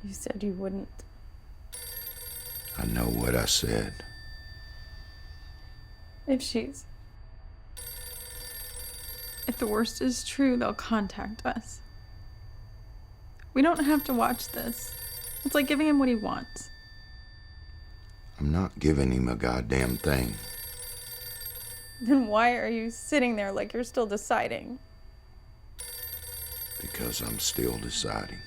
You said you wouldn't. I know what I said. If the worst is true, they'll contact us. We don't have to watch this. It's like giving him what he wants. I'm not giving him a goddamn thing. Then why are you sitting there like you're still deciding? Because I'm still deciding.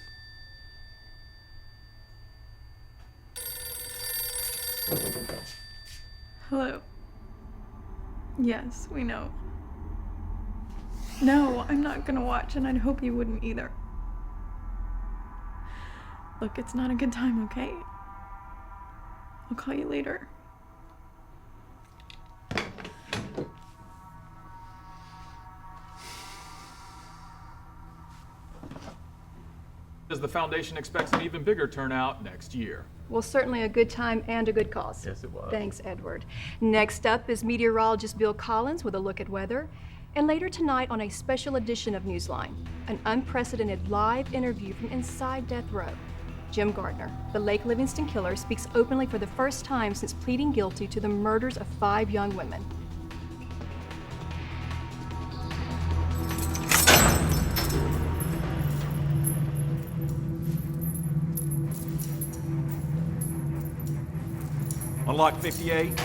Hello. Yes, we know. No, I'm not gonna watch, and I'd hope you wouldn't either. Look, it's not a good time, okay? I'll call you later. As the foundation expects an even bigger turnout next year. Well, certainly a good time and a good cause. Yes, it was. Thanks, Edward. Next up is meteorologist Bill Collins with a look at weather. And later tonight on a special edition of Newsline, an unprecedented live interview from inside death row. Jim Gardner, the Lake Livingston killer, speaks openly for the first time since pleading guilty to the murders of 5 young women. Unlock 58.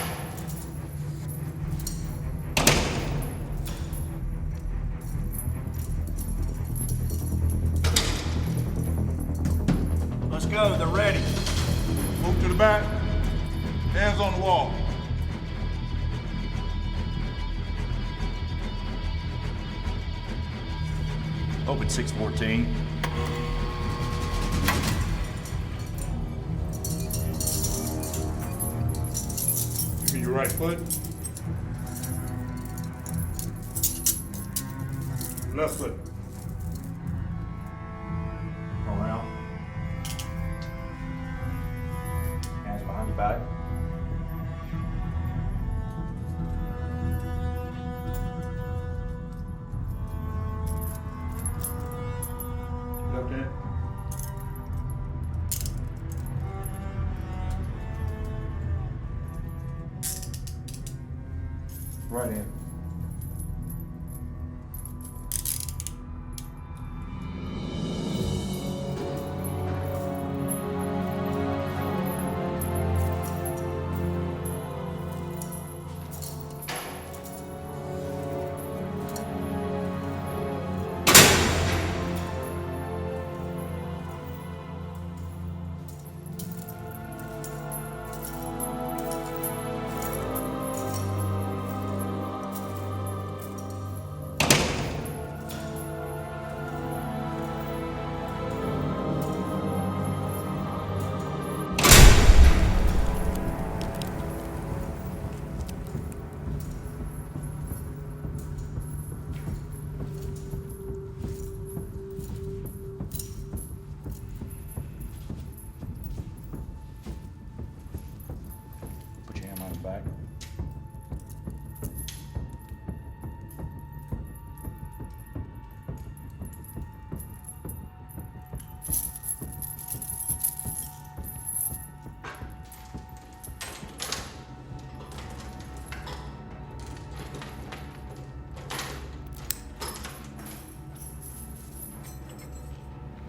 Let's go, they're ready. Move to the back. Hands on the wall. Open 614. Give me your right foot. Left foot. Around. Hands behind your back. Left hand. Right hand. Put your hand on his back.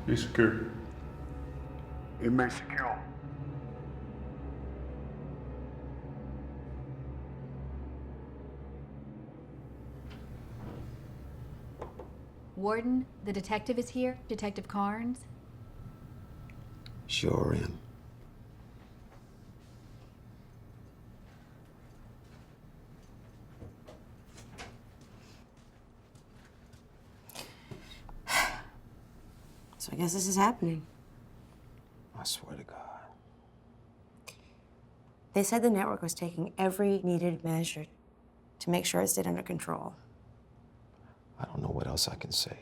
Be secure. Inmate secure. Warden, the detective is here, Detective Carnes. Sure am. So I guess this is happening. I swear to God. They said the network was taking every needed measure to make sure it stayed under control. I don't know what else I can say.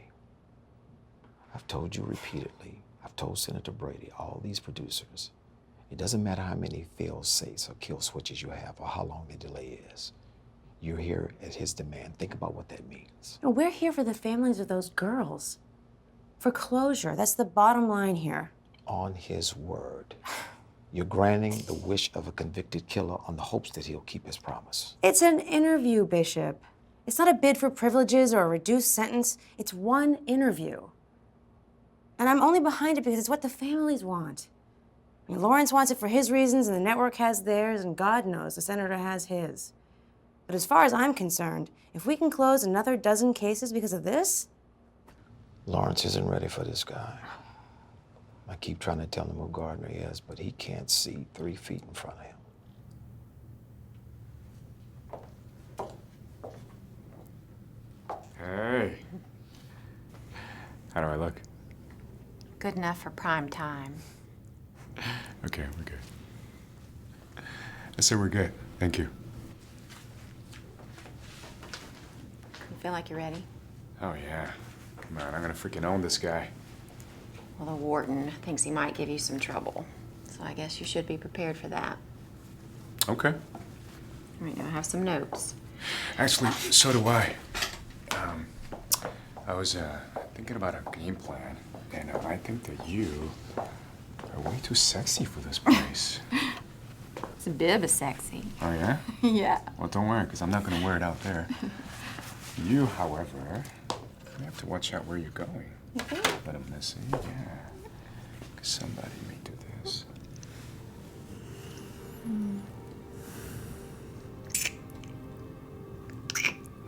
I've told you repeatedly, I've told Senator Brady, all these producers, it doesn't matter how many failed safes or kill switches you have or how long the delay is. You're here at his demand. Think about what that means. No, we're here for the families of those girls. For closure. That's the bottom line here. on his word. You're granting the wish of a convicted killer on the hopes that he'll keep his promise. It's an interview, Bishop. It's not a bid for privileges or a reduced sentence. It's one interview. And I'm only behind it because it's what the families want. I mean, Lawrence wants it for his reasons, and the network has theirs, and God knows the senator has his. But as far as I'm concerned, if we can close another dozen cases because of this... Lawrence isn't ready for this guy. I keep trying to tell him who Gardner is, but he can't see 3 feet in front of him. Hey. How do I look? Good enough for prime time. Okay, we're good. I said we're good. Thank you. You feel like you're ready? Oh, yeah. Come on, I'm gonna freaking own this guy. Well, the warden thinks he might give you some trouble. So I guess you should be prepared for that. Okay. All right, now I have some notes. Actually, so do I. I was thinking about a game plan, and I think that you are way too sexy for this place. It's a bit of sexy. Oh, yeah? Yeah. Well, don't worry, because I'm not going to wear it out there. You, however, you have to watch out where you're going. Let him miss it, yeah. Because somebody may do this.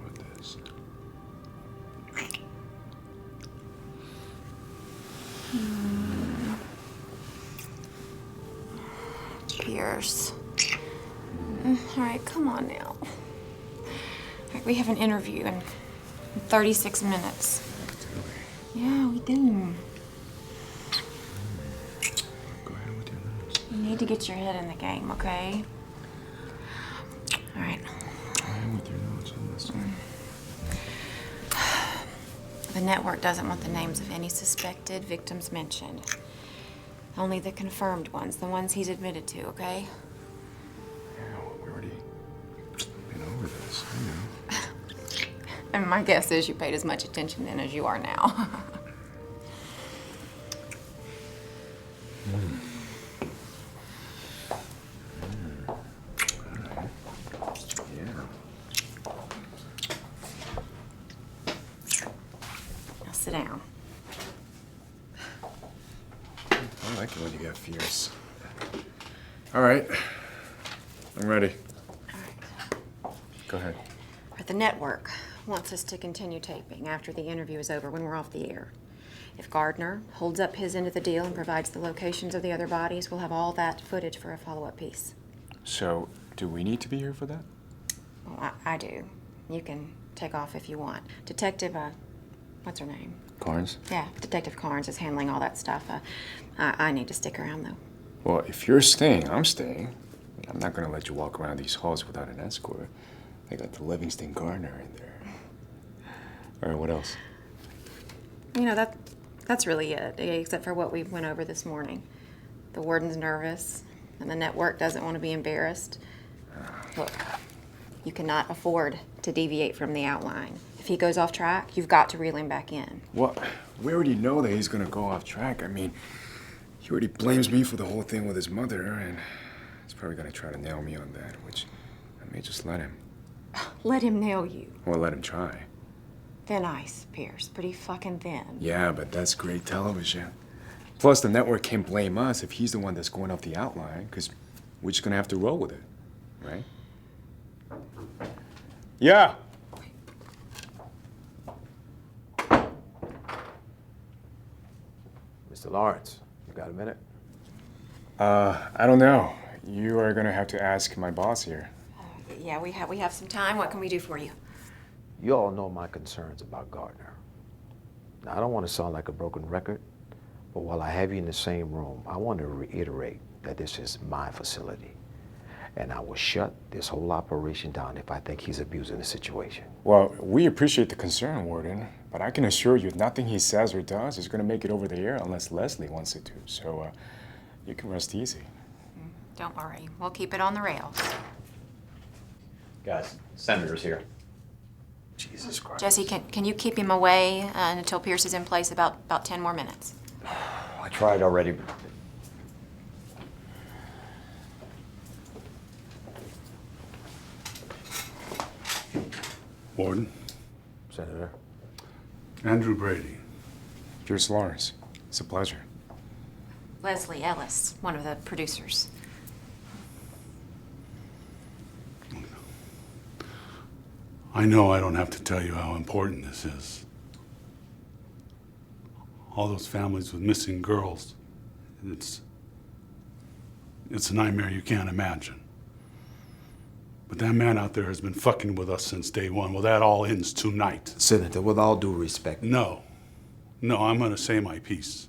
What this? Pierce. All right, come on now. All right, we have an interview in 36 minutes. Yeah, we do. Go ahead with your notes. You need to get your head in the game, okay? All right. Go ahead with your notes on this one. The network doesn't want the names of any suspected victims mentioned. Only the confirmed ones, the ones he's admitted to, okay? Yeah, we already been over this, I know. And my guess is you paid as much attention then as you are now. Now sit down. I like it when you get fierce. All right. I'm ready. All right. Go ahead. The network wants us to continue taping after the interview is over when we're off the air. If Gardner holds up his end of the deal and provides the locations of the other bodies, we'll have all that footage for a follow-up piece. So, do we need to be here for that? Well, I do. You can take off if you want. Detective, what's her name? Carnes? Yeah, Detective Carnes is handling all that stuff. I need to stick around, though. Well, if you're staying, I'm staying. I'm not gonna let you walk around these halls without an escort. I got the Livingston Gardner in there. All right, what else? You know, that's really it, except for what we went over this morning. The warden's nervous, and the network doesn't want to be embarrassed. Look, you cannot afford to deviate from the outline. If he goes off track, you've got to reel him back in. Well, we already know that he's gonna go off track. I mean, he already blames me for the whole thing with his mother, and he's probably gonna try to nail me on that, which I may just let him. Let him nail you. Well, let him try. Thin ice, Pierce. Pretty fucking thin. Yeah, but that's great television. Plus, the network can't blame us if he's the one that's going off the outline, because we're just gonna have to roll with it, right? Yeah. Mr. Lawrence, you got a minute? I don't know. You are gonna have to ask my boss here. Yeah, we have some time. What can we do for you? You all know my concerns about Gardner. Now, I don't want to sound like a broken record, but while I have you in the same room, I want to reiterate that this is my facility. And I will shut this whole operation down if I think he's abusing the situation. Well, we appreciate the concern, Warden, but I can assure you nothing he says or does is gonna make it over the air unless Leslie wants it to. So, you can rest easy. Don't worry. We'll keep it on the rails. Guys, Senator's here. Jesus Christ. Jesse, can you keep him away until Pierce is in place about 10 more minutes? I tried already. Warden. Senator. Andrew Brady. Pierce Lawrence. It's a pleasure. Leslie Ellis, one of the producers. I know I don't have to tell you how important this is. All those families with missing girls, it's a nightmare you can't imagine. But that man out there has been fucking with us since day one. Well, that all ends tonight. Senator, with all due respect. No, I'm gonna say my piece.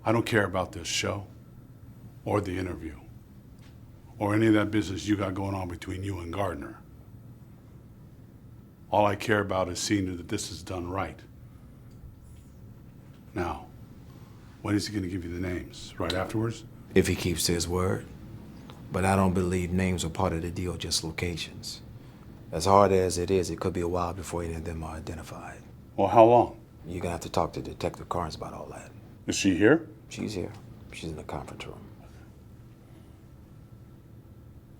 I don't care about this show, or the interview, or any of that business you got going on between you and Gardner. All I care about is seeing that this is done right. Now, when is he gonna give you the names? Right afterwards? If he keeps to his word. But I don't believe names are part of the deal, just locations. As hard as it is, it could be a while before any of them are identified. Well, how long? You're gonna have to talk to Detective Carnes about all that. Is she here? She's here. She's in the conference room.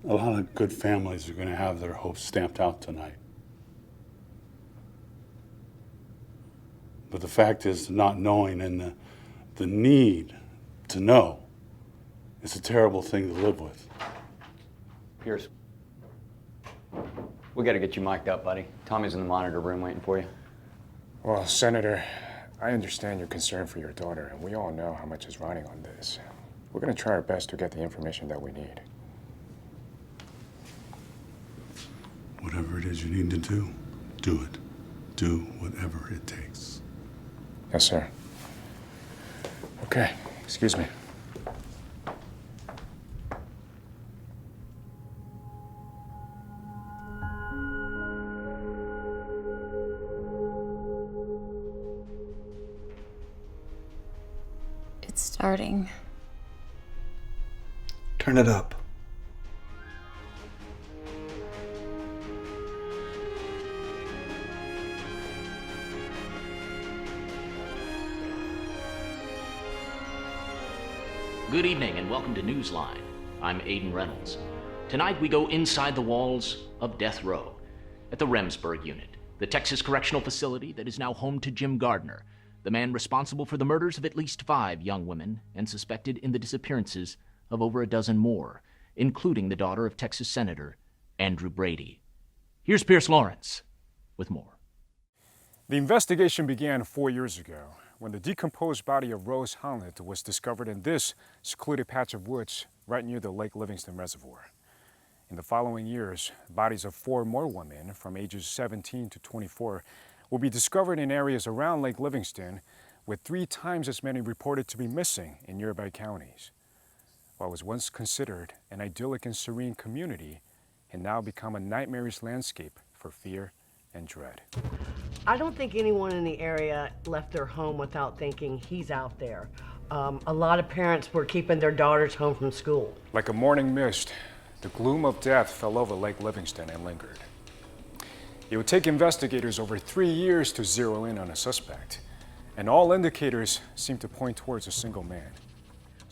A lot of good families are gonna have their hopes stamped out tonight. But the fact is, not knowing and the need to know is a terrible thing to live with. Pierce, we gotta get you mic'd up, buddy. Tommy's in the monitor room waiting for you. Well, Senator, I understand your concern for your daughter, and we all know how much is riding on this. We're gonna try our best to get the information that we need. Whatever it is you need to do it. Do whatever it takes. Yes, sir. Okay, excuse me. It's starting. Turn it up. Good evening and welcome to Newsline. I'm Aiden Reynolds. Tonight we go inside the walls of Death Row at the Remsburg unit, the Texas correctional facility that is now home to Jim Gardner, the man responsible for the murders of at least 5 young women and suspected in the disappearances of over a dozen more, including the daughter of Texas Senator Andrew Brady. Here's Pierce Lawrence with more. The investigation began 4 years ago when the decomposed body of Rose Hamlet was discovered in this secluded patch of woods right near the Lake Livingston Reservoir. In the following years, bodies of 4 more women from ages 17 to 24 will be discovered in areas around Lake Livingston, with 3 times as many reported to be missing in nearby counties. What was once considered an idyllic and serene community had now become a nightmarish landscape for fear and dread. I don't think anyone in the area left their home without thinking he's out there. A lot of parents were keeping their daughters home from school. Like a morning mist, the gloom of death fell over Lake Livingston and lingered. It would take investigators over 3 years to zero in on a suspect, and all indicators seemed to point towards a single man.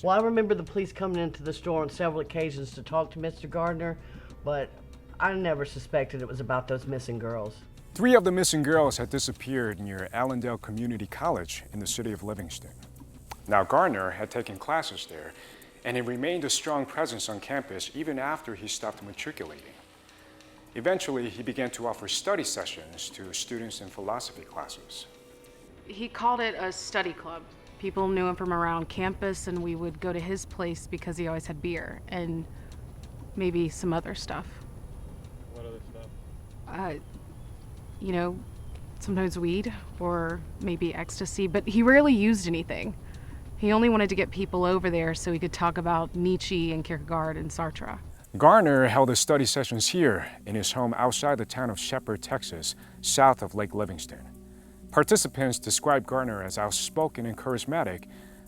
Well, I remember the police coming into the store on several occasions to talk to Mr. Gardner, but I never suspected it was about those missing girls. 3 of the missing girls had disappeared near Allendale Community College in the city of Livingston. Now, Gardner had taken classes there, and he remained a strong presence on campus even after he stopped matriculating. Eventually, he began to offer study sessions to students in philosophy classes. He called it a study club. People knew him from around campus, and we would go to his place because he always had beer and maybe some other stuff. What other stuff? Sometimes weed or maybe ecstasy, but he rarely used anything. He only wanted to get people over there so he could talk about Nietzsche and Kierkegaard and Sartre. Gardner held his study sessions here in his home outside the town of Shepherd, Texas, south of Lake Livingston. Participants described Gardner as outspoken and charismatic,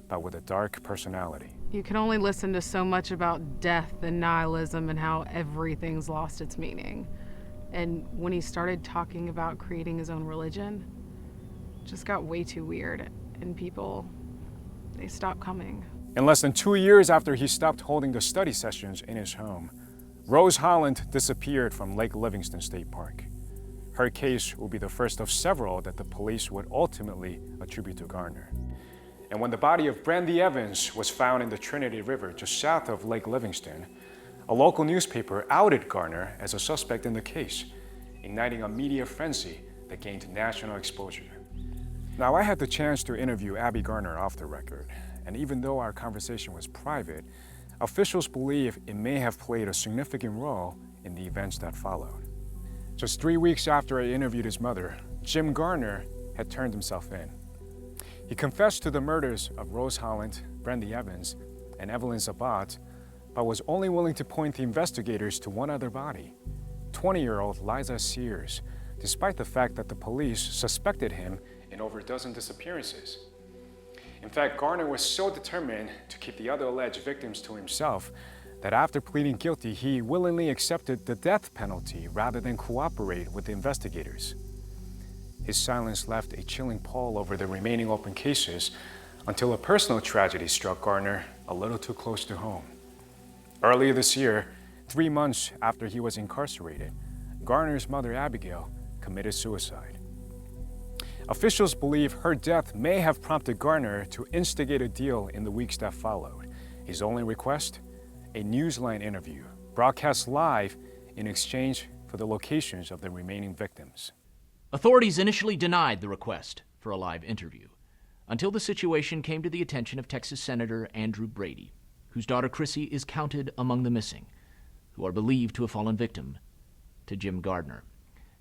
but with a dark personality. You can only listen to so much about death and nihilism and how everything's lost its meaning. And when he started talking about creating his own religion, it just got way too weird, and people, they stopped coming. In less than 2 years after he stopped holding the study sessions in his home, Rose Holland disappeared from Lake Livingston State Park. Her case will be the first of several that the police would ultimately attribute to Garner. And when the body of Brandy Evans was found in the Trinity River just south of Lake Livingston, a local newspaper outed Garner as a suspect in the case, igniting a media frenzy that gained national exposure. Now, I had the chance to interview Abby Garner off the record, and even though our conversation was private, officials believe it may have played a significant role in the events that followed. Just 3 weeks after I interviewed his mother, Jim Garner had turned himself in. He confessed to the murders of Rose Holland, Brandy Evans, and Evelyn Zabat, but was only willing to point the investigators to one other body, 20-year-old Liza Sears, despite the fact that the police suspected him in over a dozen disappearances. In fact, Garner was so determined to keep the other alleged victims to himself that after pleading guilty, he willingly accepted the death penalty rather than cooperate with the investigators. His silence left a chilling pall over the remaining open cases until a personal tragedy struck Garner a little too close to home. Earlier this year, 3 months after he was incarcerated, Garner's mother, Abigail, committed suicide. Officials believe her death may have prompted Garner to instigate a deal in the weeks that followed. His only request? A Newsline interview, broadcast live in exchange for the locations of the remaining victims. Authorities initially denied the request for a live interview until the situation came to the attention of Texas Senator Andrew Brady, whose daughter Chrissy is counted among the missing, who are believed to have fallen victim to Jim Garner.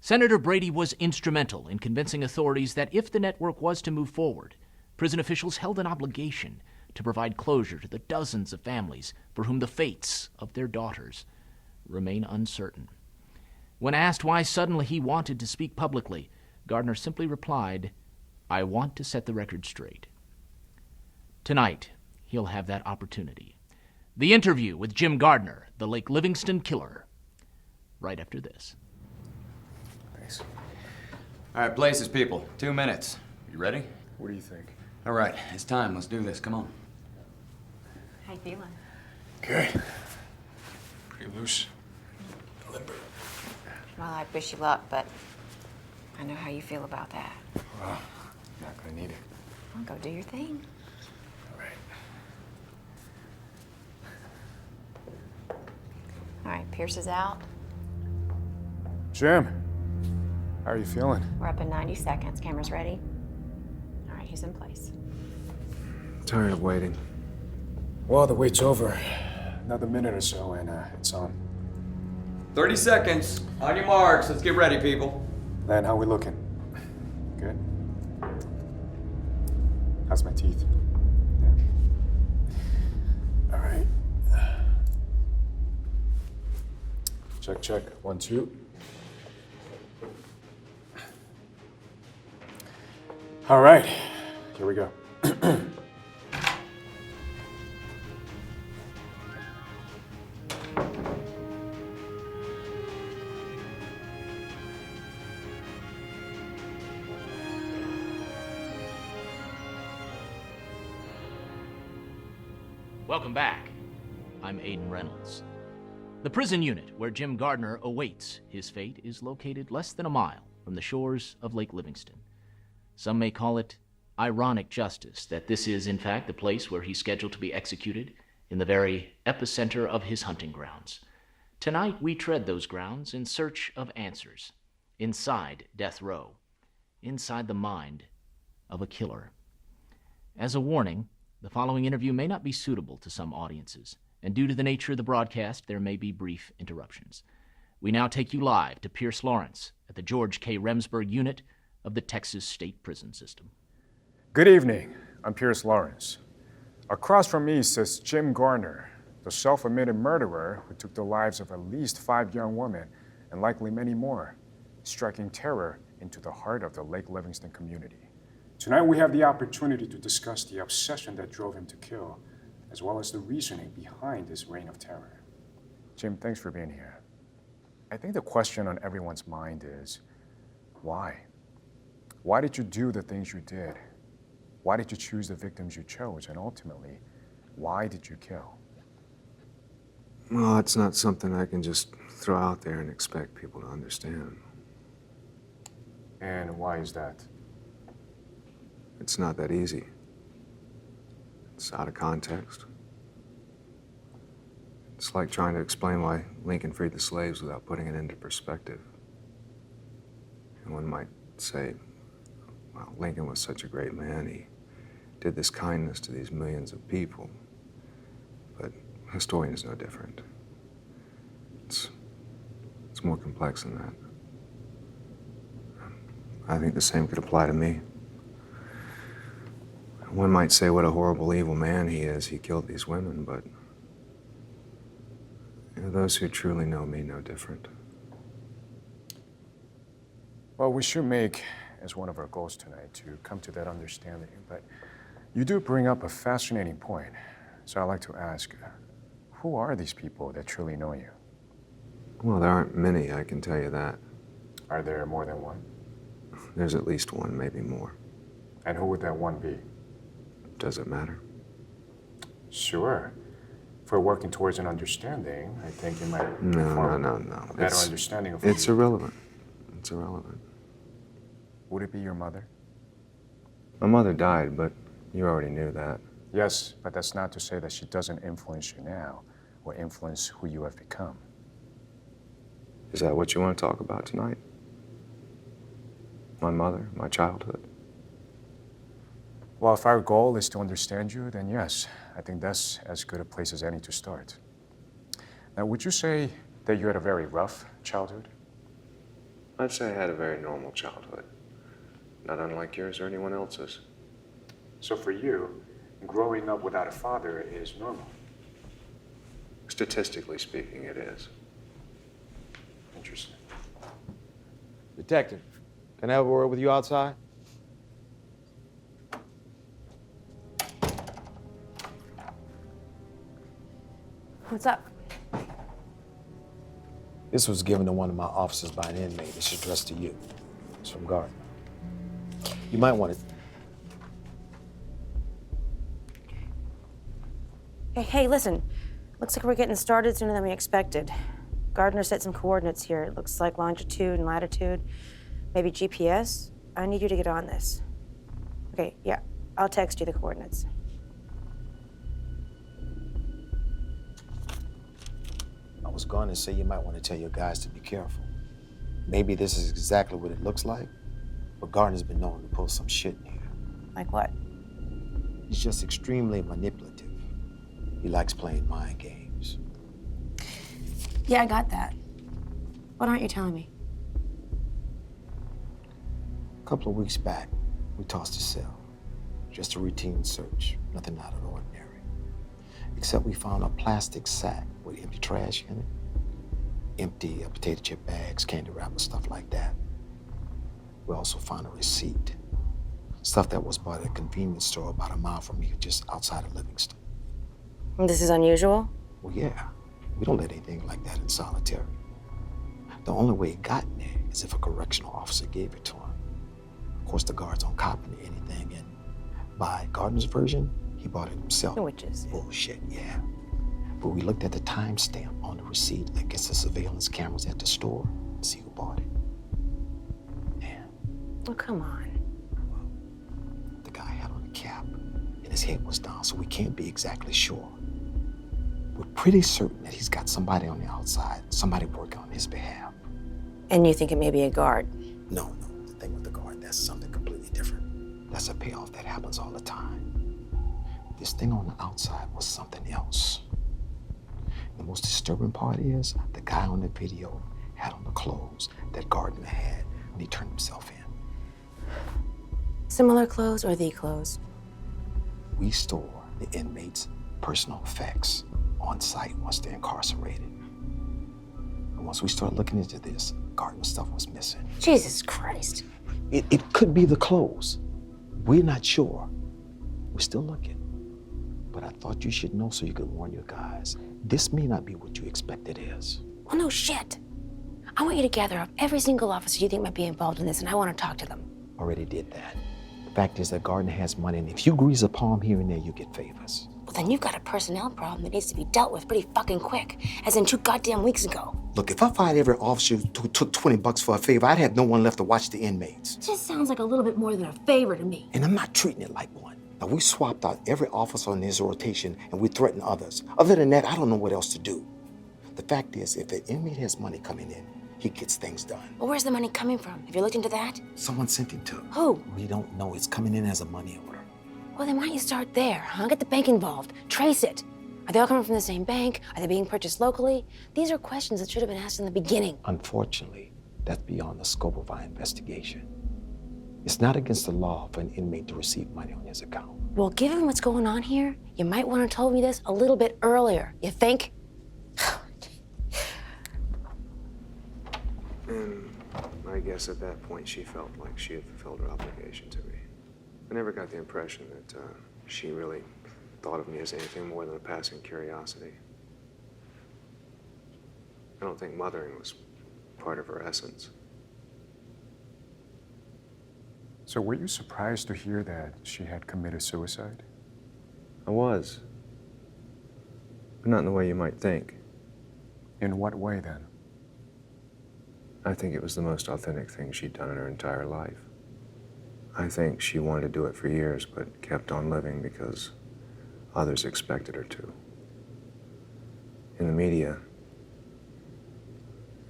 Senator Brady was instrumental in convincing authorities that if the network was to move forward, prison officials held an obligation to provide closure to the dozens of families for whom the fates of their daughters remain uncertain. When asked why suddenly he wanted to speak publicly, Garner simply replied, "I want to set the record straight." Tonight, he'll have that opportunity. The interview with Jim Garner, the Lake Livingston killer, right after this. Thanks. All right, places, people. 2 minutes. You ready? What do you think? All right, it's time. Let's do this. Come on. How you feeling? Good. Pretty loose. Limber. Well, I wish you luck, but I know how you feel about that. Well, not gonna need it. Well, go do your thing. All right. All right, Pierce is out. Jim, how are you feeling? We're up in 90 seconds. Camera's ready. All right, he's in place. Tired of waiting. Well, the wait's over. Another minute or so, and it's on. 30 seconds. On your marks. Let's get ready, people. Len, how we looking? Good? How's my teeth? Yeah. All right. Check, check. 1, 2. All right. Here we go. Welcome back. I'm Aiden Reynolds. The prison unit where Jim Garner awaits his fate is located less than a mile from the shores of Lake Livingston. Some may call it ironic justice that this is, in fact, the place where he's scheduled to be executed in the very epicenter of his hunting grounds. Tonight, we tread those grounds in search of answers, inside death row, inside the mind of a killer. As a warning, the following interview may not be suitable to some audiences, and due to the nature of the broadcast, there may be brief interruptions. We now take you live to Pierce Lawrence at the George K. Remsburg unit of the Texas State Prison System. Good evening. I'm Pierce Lawrence. Across from me sits Jim Garner, the self-admitted murderer who took the lives of at least 5 young women and likely many more, striking terror into the heart of the Lake Livingston community. Tonight we have the opportunity to discuss the obsession that drove him to kill, as well as the reasoning behind this reign of terror. Jim, thanks for being here. I think the question on everyone's mind is, why? Why did you do the things you did? Why did you choose the victims you chose? And ultimately, why did you kill? Well, it's not something I can just throw out there and expect people to understand. And why is that? It's not that easy. It's out of context. It's like trying to explain why Lincoln freed the slaves without putting it into perspective. And one might say, well, Lincoln was such a great man. He did this kindness to these millions of people. But a historian is no different. It's more complex than that. I think the same could apply to me. One might say what a horrible, evil man he is. He killed these women, but those who truly know me know different. Well, we should make as one of our goals tonight to come to that understanding, but you do bring up a fascinating point. So I'd like to ask, who are these people that truly know you? Well, there aren't many, I can tell you that. Are there more than one? There's at least one, maybe more. And who would that one be? Does it matter? Sure. If we're working towards an understanding, I think it might No. a better understanding of who It's you... irrelevant. It's irrelevant. Would it be your mother? My mother died, but you already knew that. Yes, but that's not to say that she doesn't influence you now or influence who you have become. Is that what you want to talk about tonight? My mother, my childhood? Well, if our goal is to understand you, then yes, I think that's as good a place as any to start. Now, would you say that you had a very rough childhood? I'd say I had a very normal childhood. Not unlike yours or anyone else's. So for you, growing up without a father is normal? Statistically speaking, it is. Interesting. Detective, can I have a word with you outside? What's up? This was given to one of my officers by an inmate. It's addressed to you. It's from Gardner. You might want to... Hey, listen. Looks like we're getting started sooner than we expected. Gardner set some coordinates here. It looks like longitude and latitude, maybe GPS. I need you to get on this. Okay, yeah, I'll text you the coordinates. I was going to say you might want to tell your guys to be careful. Maybe this is exactly what it looks like, but Gardner's been known to pull some shit in here. Like what? He's just extremely manipulative. He likes playing mind games. Yeah, I got that. What aren't you telling me? A couple of weeks back, we tossed a cell. Just a routine search, nothing out of the ordinary. Except we found a plastic sack with empty trash in it. Empty potato chip bags, candy wrappers, stuff like that. We also found a receipt. Stuff that was bought at a convenience store about a mile from here, just outside of Livingston. This is unusual? Well, yeah. We don't let anything like that in solitary. The only way it got in there is if a correctional officer gave it to him. Of course, the guards don't copy anything, and by Gardner's version, he bought it himself. Which is bullshit, yeah. But we looked at the timestamp on the receipt against the surveillance cameras at the store to see who bought it. Oh, come on. Well, the guy had on a cap, and his head was down, so we can't be exactly sure. We're pretty certain that he's got somebody on the outside, somebody working on his behalf. And you think it may be a guard? No. The thing with the guard, that's something completely different. That's a payoff that happens all the time. This thing on the outside was something else. The most disturbing part is the guy on the video had on the clothes that Gardner had when he turned himself in. Similar clothes or the clothes? We store the inmates' personal effects on site once they're incarcerated. And once we start looking into this, Gardner stuff was missing. Jesus Christ. It could be the clothes. We're not sure. We're still looking. But I thought you should know so you could warn your guys. This may not be what you expect it is. Well, no shit. I want you to gather up every single officer you think might be involved in this, and I want to talk to them. Already did that. The fact is that Gardner has money, and if you grease a palm here and there, you get favors. Well, then you've got a personnel problem that needs to be dealt with pretty fucking quick, as in 2 goddamn weeks ago. Look, if I fired every officer who took $20 for a favor, I'd have no one left to watch the inmates. Just sounds like a little bit more than a favor to me. And I'm not treating it like one. Now, we swapped out every officer on his rotation, and we threatened others. Other than that, I don't know what else to do. The fact is, if an inmate has money coming in, he gets things done. Well, where's the money coming from? Have you looked into that? Someone sent him to. Who? We don't know. It's coming in as a money order. Well, then why don't you start there, huh? Get the bank involved. Trace it. Are they all coming from the same bank? Are they being purchased locally? These are questions that should have been asked in the beginning. Unfortunately, that's beyond the scope of our investigation. It's not against the law for an inmate to receive money on his account. Well, given what's going on here, you might want to have told me this a little bit earlier. You think? And I guess at that point she felt like she had fulfilled her obligation to me. I never got the impression that she really thought of me as anything more than a passing curiosity. I don't think mothering was part of her essence. So were you surprised to hear that she had committed suicide? I was. But not in the way you might think. In what way, then? I think it was the most authentic thing she'd done in her entire life. I think she wanted to do it for years, but kept on living because others expected her to. In the media,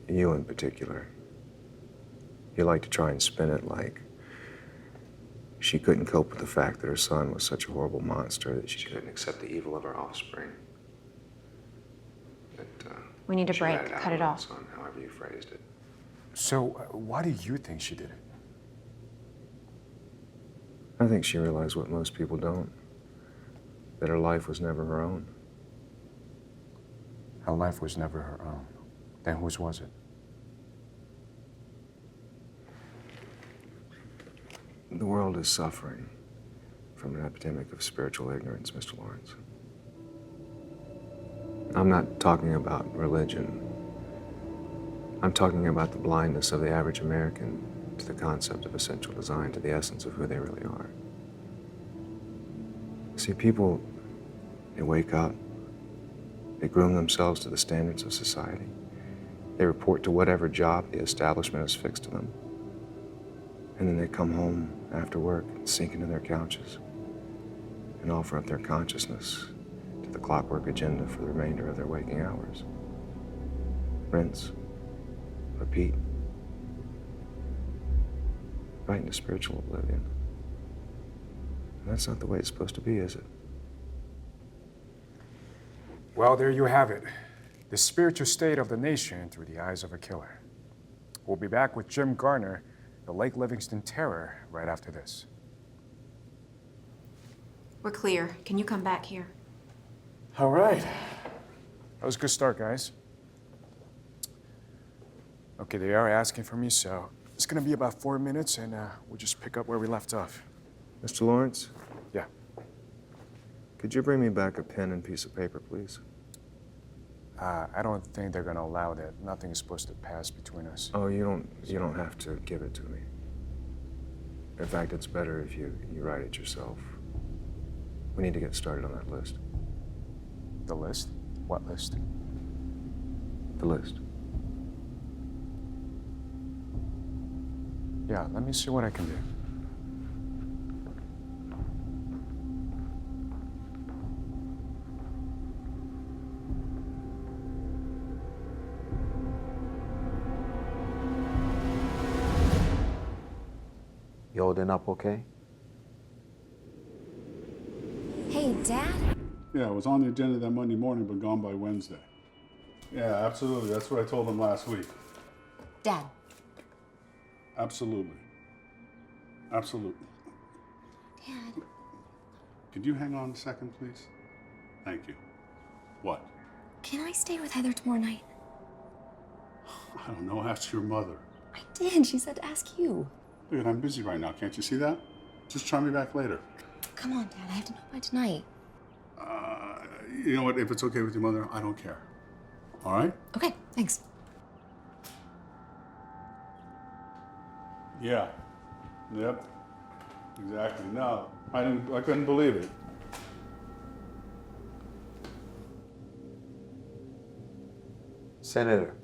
you in particular, you like to try and spin it like she couldn't cope with the fact that her son was such a horrible monster that she couldn't accept the evil of her offspring. That, We need a she break. ratted out Cut it her off. son, however you phrased it. So why do you think she did it? I think she realized what most people don't, that her life was never her own. Her life was never her own. Then whose was it? The world is suffering from an epidemic of spiritual ignorance, Mr. Lawrence. I'm not talking about religion. I'm talking about the blindness of the average American to the concept of essential design, to the essence of who they really are. See, people, they wake up, they groom themselves to the standards of society, they report to whatever job the establishment has fixed to them, and then they come home after work and sink into their couches and offer up their consciousness to the clockwork agenda for the remainder of their waking hours. Rinse, repeat, right into spiritual oblivion. And that's not the way it's supposed to be, is it? Well, there you have it. The spiritual state of the nation through the eyes of a killer. We'll be back with Jim Garner, the Lake Livingston Terror, right after this. We're clear. Can you come back here? All right. That was a good start, guys. Okay, they are asking for me, so it's gonna be about 4 minutes, and we'll just pick up where we left off. Mr. Lawrence? Yeah. Could you bring me back a pen and piece of paper, please? I don't think they're gonna allow that. Nothing is supposed to pass between us. Oh, you don't have to give it to me. In fact, it's better if you write it yourself. We need to get started on that list. The list? What list? The list. Yeah, let me see what I can do. You holding up okay? Hey, Dad? Yeah, it was on the agenda that Monday morning, but gone by Wednesday. Yeah, absolutely. That's what I told them last week. Dad. Absolutely. Absolutely. Dad. Could you hang on a second, please? Thank you. What? Can I stay with Heather tomorrow night? I don't know. Ask your mother. I did. She said to ask you. Dude, I'm busy right now. Can't you see that? Just try me back later. Come on, Dad. I have to know by tonight. You know what? If it's okay with your mother, I don't care. All right? Okay, thanks. Yeah. Yep. Exactly. No, I couldn't believe it. Senator.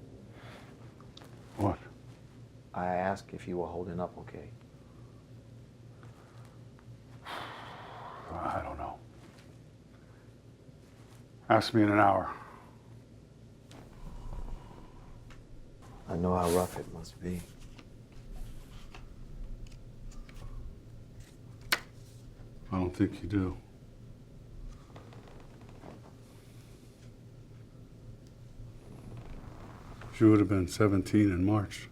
What? I asked if you were holding up okay. I don't know. Ask me in an hour. I know how rough it must be. I don't think you do. She would have been 17 in March.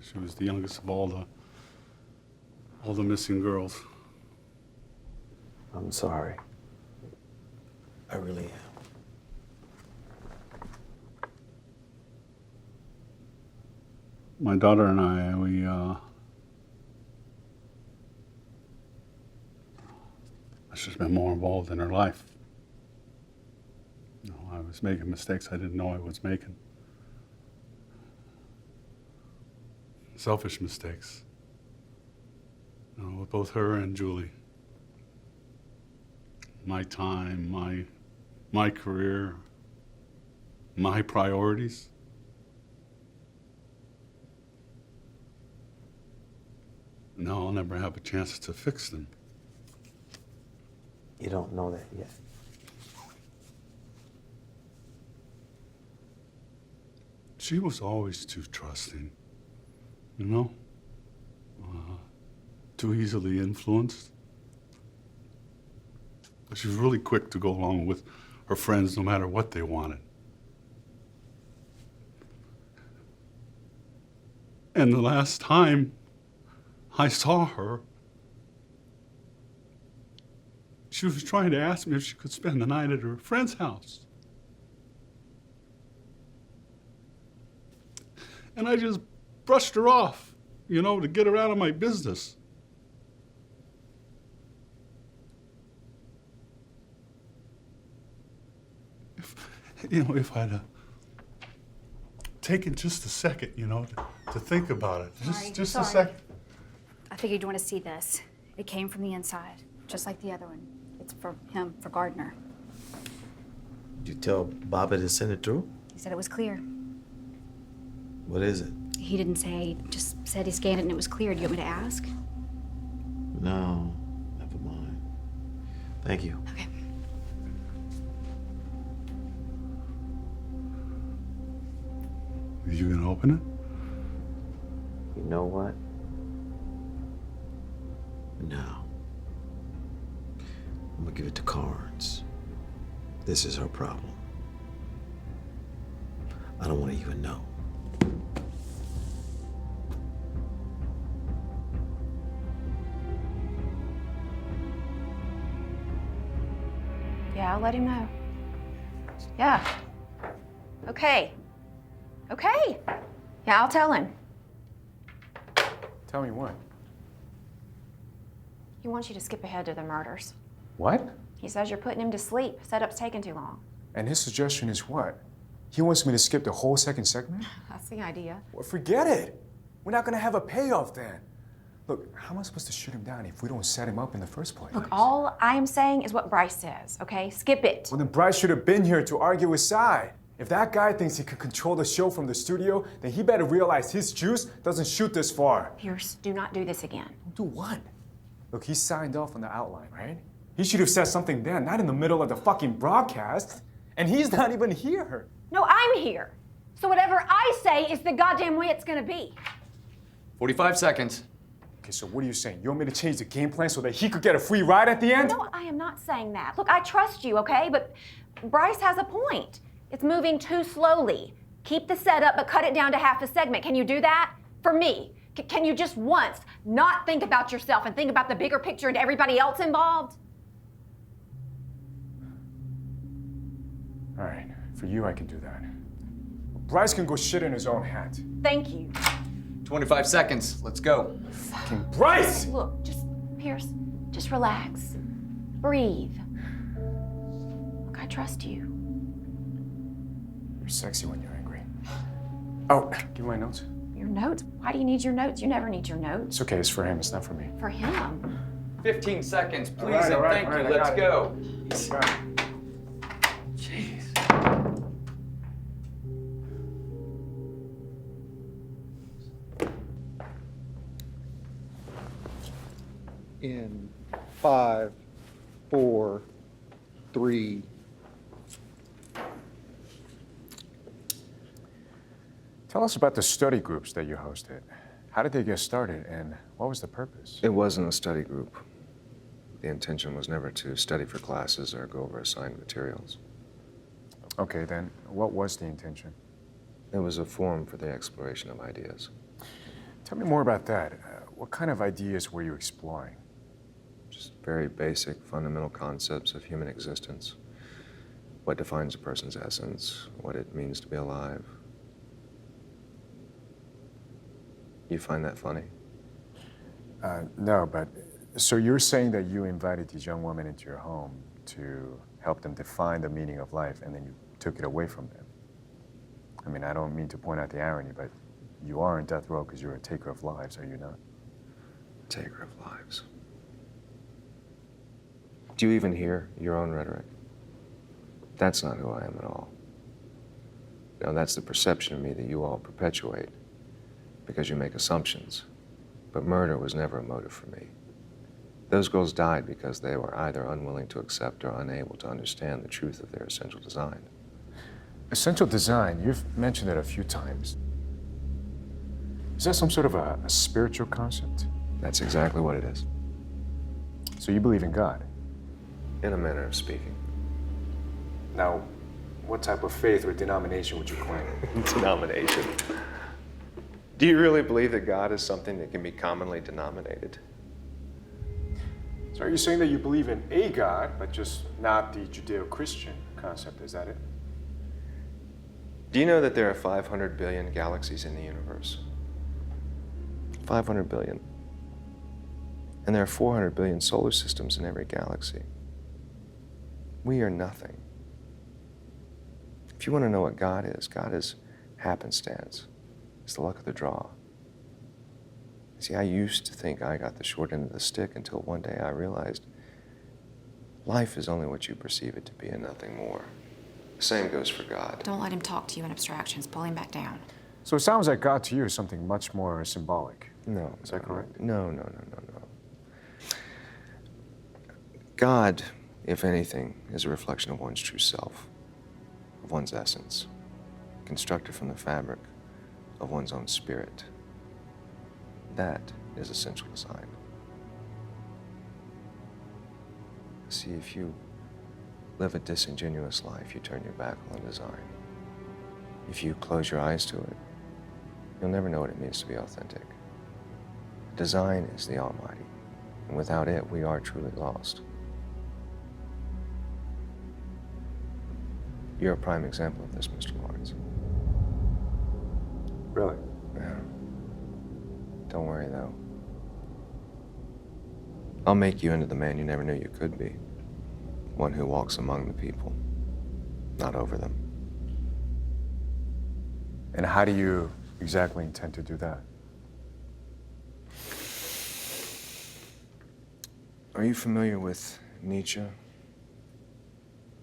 She was the youngest of all the missing girls. I'm sorry. I really am. My daughter and I, I should have been more involved in her life. You know, I was making mistakes I didn't know I was making. Selfish mistakes. You know, with both her and Julie. My time, my career, my priorities. No, I'll never have a chance to fix them. You don't know that yet. She was always too trusting, you know? Too easily influenced. She was really quick to go along with her friends no matter what they wanted. And the last time I saw her, she was trying to ask me if she could spend the night at her friend's house. And I just brushed her off, you know, to get her out of my business. If I'd taken just a second, you know, to think about it. Just a second. I figured you'd want to see this. It came from the inside, just like the other one. It's for him, for Gardner. Did you tell Baba to send it through? He said it was clear. What is it? He didn't say, just said he scanned it and it was clear. Do you want me to ask? No, never mind. Thank you. Okay. Are you gonna open it? You know what? No. I'm gonna give it to Carnes. This is her problem. I don't want to even know. Yeah, I'll let him know. Yeah. Okay. Okay. Yeah, I'll tell him. Tell me what? He wants you to skip ahead to the murders. What? He says you're putting him to sleep. Setup's taking too long. And his suggestion is what? He wants me to skip the whole second segment? That's the idea. Well, forget it. We're not gonna have a payoff then. Look, how am I supposed to shoot him down if we don't set him up in the first place? Look, all I am saying is what Bryce says, okay? Skip it. Well, then Bryce should have been here to argue his side. If that guy thinks he could control the show from the studio, then he better realize his juice doesn't shoot this far. Pierce, do not do this again. Do what? Look, he signed off on the outline, right? He should have said something then, not in the middle of the fucking broadcast. And he's not even here. No, I'm here. So whatever I say is the goddamn way it's gonna be. 45 seconds. Okay, so what are you saying? You want me to change the game plan so that he could get a free ride at the end? No, I am not saying that. Look, I trust you, okay? But Bryce has a point. It's moving too slowly. Keep the setup, but cut it down to half a segment. Can you do that? For me. Can you just once not think about yourself and think about the bigger picture and everybody else involved? All right, for you I can do that. Bryce can go shit in his own hat. Thank you. 25 seconds. Let's go. Fucking Bryce! Look, Pierce, just relax. Breathe. Look, I trust you. You're sexy when you're angry. Oh, give me my notes. Your notes? Why do you need your notes? You never need your notes. It's okay, it's for him, it's not for me. For him? 15 seconds, please, All right, and all right, thank all right, you. I Let's got it. go. Jeez. in 5, 4, 3. Tell us about the study groups that you hosted. How did they get started, and what was the purpose? It wasn't a study group. The intention was never to study for classes or go over assigned materials. Okay, then, what was the intention? It was a forum for the exploration of ideas. Tell me more about that. What kind of ideas were you exploring? Just very basic, fundamental concepts of human existence. What defines a person's essence, what it means to be alive. You find that funny? No, but so you're saying that you invited these young women into your home to help them define the meaning of life, and then you took it away from them. I mean, I don't mean to point out the irony, but you are in death row because you're a taker of lives, are you not? Taker of lives. Do you even hear your own rhetoric? That's not who I am at all. No, that's the perception of me that you all perpetuate because you make assumptions. But murder was never a motive for me. Those girls died because they were either unwilling to accept or unable to understand the truth of their essential design. Essential design, you've mentioned it a few times. Is that some sort of a spiritual concept? That's exactly what it is. So you believe in God? In a manner of speaking. Now, what type of faith or denomination would you claim? Denomination. Do you really believe that God is something that can be commonly denominated? So are you saying that you believe in a God, but just not the Judeo-Christian concept? Is that it? Do you know that there are 500 billion galaxies in the universe? 500 billion. And there are 400 billion solar systems in every galaxy. We are nothing. If you want to know what God is happenstance. It's the luck of the draw. See, I used to think I got the short end of the stick until one day I realized life is only what you perceive it to be and nothing more. The same goes for God. Don't let him talk to you in abstractions. Pull him back down. So it sounds like God to you is something much more symbolic. No. Is that correct? No. God, if anything, is a reflection of one's true self, of one's essence, constructed from the fabric of one's own spirit. That is essential design. See, if you live a disingenuous life, you turn your back on design. If you close your eyes to it, you'll never know what it means to be authentic. Design is the Almighty, and without it, we are truly lost. You're a prime example of this, Mr. Lawrence. Really? Yeah. Don't worry, though. I'll make you into the man you never knew you could be. One who walks among the people, not over them. And how do you exactly intend to do that? Are you familiar with Nietzsche?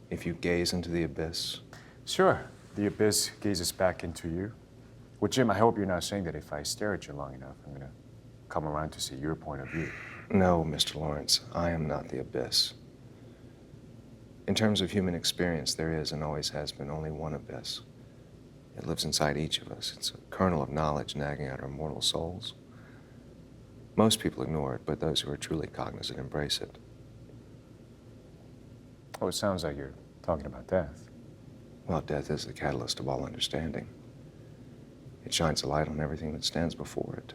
If you gaze into the abyss. Sure. The abyss gazes back into you. Well, Jim, I hope you're not saying that if I stare at you long enough, I'm going to come around to see your point of view. No, Mr. Lawrence, I am not the abyss. In terms of human experience, there is and always has been only one abyss. It lives inside each of us. It's a kernel of knowledge nagging at our mortal souls. Most people ignore it, but those who are truly cognizant embrace it. Oh, it sounds like you're talking about death. Well, death is the catalyst of all understanding. It shines a light on everything that stands before it.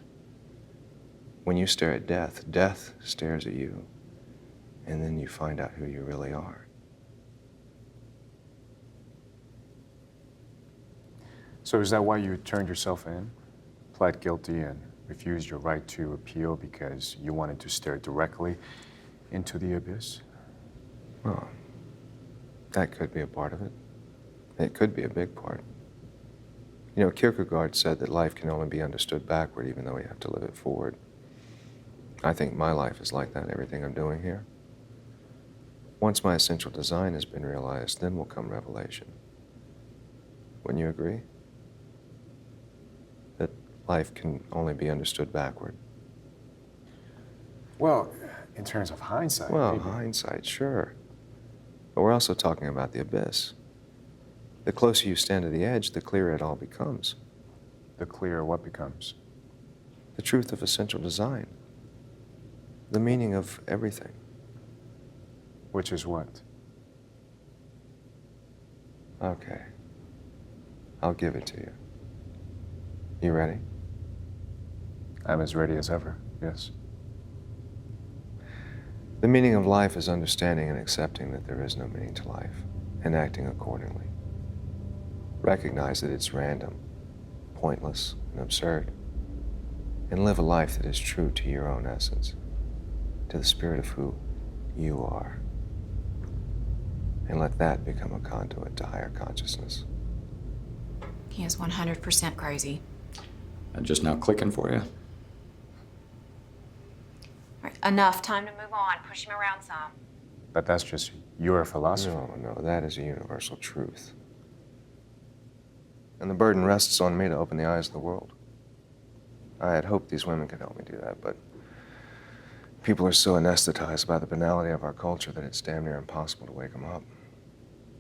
When you stare at death, death stares at you, and then you find out who you really are. So is that why you turned yourself in, pled guilty, and refused your right to appeal because you wanted to stare directly into the abyss? Well, that could be a part of it. It could be a big part. You know, Kierkegaard said that life can only be understood backward, even though we have to live it forward. I think my life is like that, everything I'm doing here. Once my essential design has been realized, then will come revelation. Wouldn't you agree? That life can only be understood backward. Well, in terms of hindsight. Well, maybe. hindsight, sure. But we're also talking about the abyss. The closer you stand to the edge, the clearer it all becomes. The clearer what becomes? The truth of essential design. The meaning of everything. Which is what? Okay. I'll give it to you. You ready? I'm as ready as ever, yes. The meaning of life is understanding and accepting that there is no meaning to life, and acting accordingly. Recognize that it's random, pointless, and absurd, and live a life that is true to your own essence, to the spirit of who you are, and let that become a conduit to higher consciousness. He is 100% crazy. And just now clicking for you? All right, enough. Time to move on. Push him around some. But that's just your philosophy. No, that is a universal truth. And the burden rests on me to open the eyes of the world. I had hoped these women could help me do that, but people are so anesthetized by the banality of our culture that it's damn near impossible to wake them up.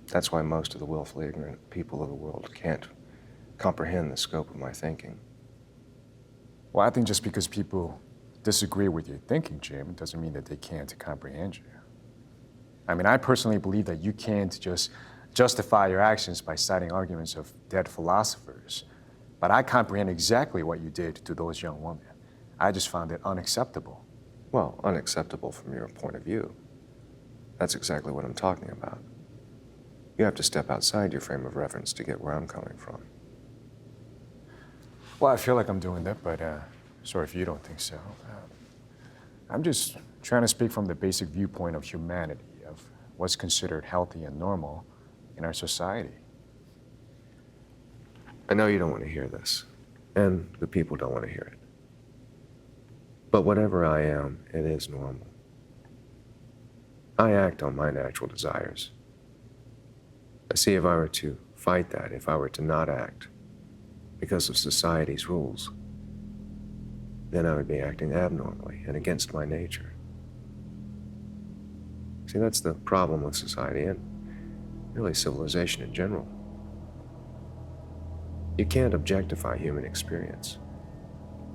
That's why most of the willfully ignorant people of the world can't comprehend the scope of my thinking. Well, I think just because people disagree with your thinking, Jim, doesn't mean that they can't comprehend you. I mean, I personally believe that you can't just justify your actions by citing arguments of dead philosophers. But I comprehend exactly what you did to those young women. I just found it unacceptable. Well, unacceptable from your point of view. That's exactly what I'm talking about. You have to step outside your frame of reference to get where I'm coming from. Well, I feel like I'm doing that, but sorry if you don't think so. I'm just trying to speak from the basic viewpoint of humanity, of what's considered healthy and normal in our society. I know you don't want to hear this, and the people don't want to hear it. But whatever I am, it is normal. I act on my natural desires. I see if I were to fight that, if I were to not act, because of society's rules, then I would be acting abnormally and against my nature. See, that's the problem with society and really civilization in general. You can't objectify human experience.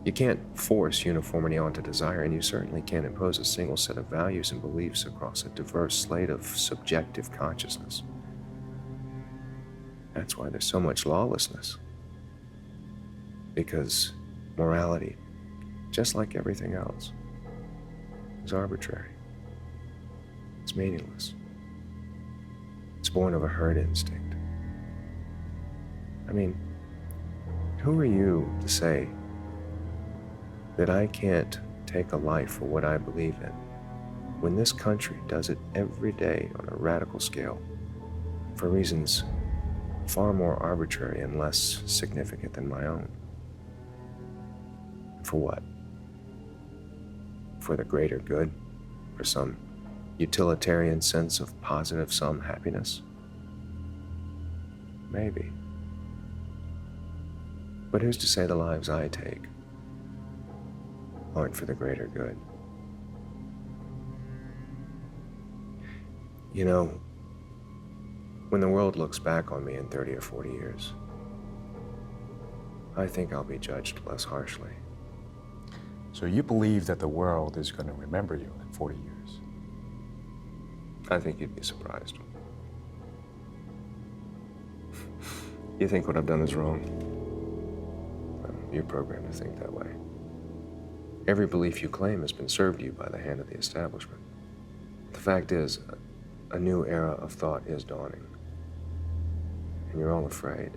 You can't force uniformity onto desire, and you certainly can't impose a single set of values and beliefs across a diverse slate of subjective consciousness. That's why there's so much lawlessness. Because morality, just like everything else, is arbitrary. It's meaningless. It's born of a herd instinct. I mean, who are you to say that I can't take a life for what I believe in when this country does it every day on a radical scale for reasons far more arbitrary and less significant than my own? For what? For the greater good? For some utilitarian sense of positive sum happiness? Maybe. But who's to say the lives I take aren't for the greater good? You know, when the world looks back on me in 30 or 40 years, I think I'll be judged less harshly. So you believe that the world is going to remember you in 40 years? I think you'd be surprised. You think what I've done is wrong? Well, you're programmed to think that way. Every belief you claim has been served you by the hand of the establishment. The fact is, a new era of thought is dawning. And you're all afraid.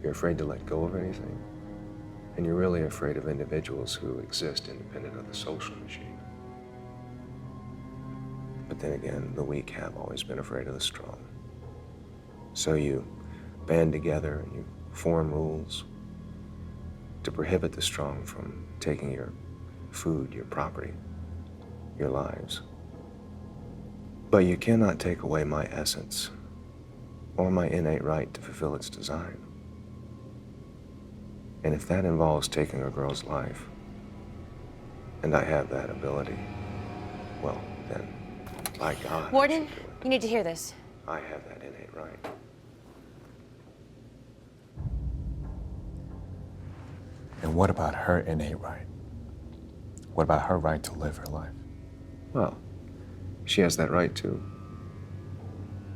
You're afraid to let go of anything. And you're really afraid of individuals who exist independent of the social machine. But then again, the weak have always been afraid of the strong. So you band together and you form rules to prohibit the strong from taking your food, your property, your lives. But you cannot take away my essence or my innate right to fulfill its design. And if that involves taking a girl's life, and I have that ability, well, then, by God, Warden, you need to hear this. I have that innate right. And what about her innate right? What about her right to live her life? Well, she has that right too.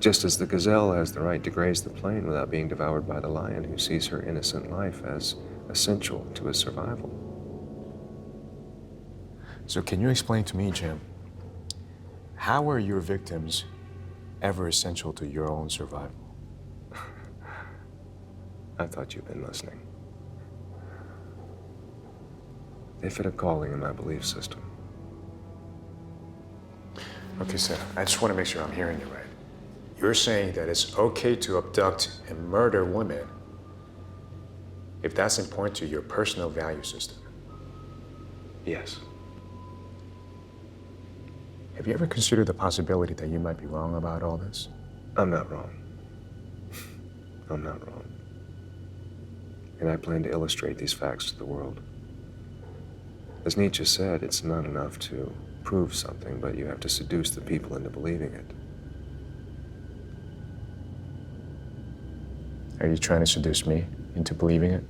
Just as the gazelle has the right to graze the plain without being devoured by the lion who sees her innocent life as essential to his survival. So can you explain to me, Jim, how were your victims ever essential to your own survival? I thought you'd been listening. They fit a calling in my belief system. Okay, sir, I just want to make sure I'm hearing you right. You're saying that it's okay to abduct and murder women if that's important to your personal value system? Yes. Have you ever considered the possibility that you might be wrong about all this? I'm not wrong. I'm not wrong. And I plan to illustrate these facts to the world. As Nietzsche said, it's not enough to prove something, but you have to seduce the people into believing it. Are you trying to seduce me into believing it?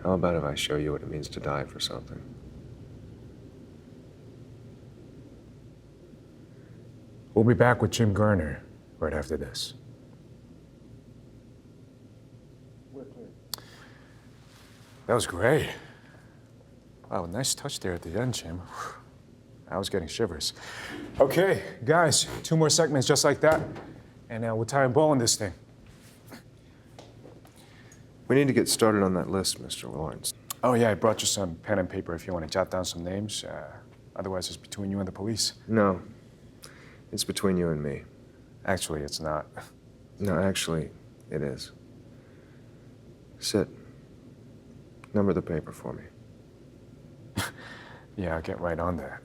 How about if I show you what it means to die for something? We'll be back with Jim Garner right after this. That was great. Wow, nice touch there at the end, Jim. I was getting shivers. Okay, guys, 2 more segments just like that, and we'll tie a bow on this thing. We need to get started on that list, Mr. Lawrence. Oh yeah, I brought you some pen and paper if you want to jot down some names. Otherwise, it's between you and the police. No, it's between you and me. Actually, it's not. No, actually, it is. Sit. Number the paper for me. Yeah, I'll get right on that.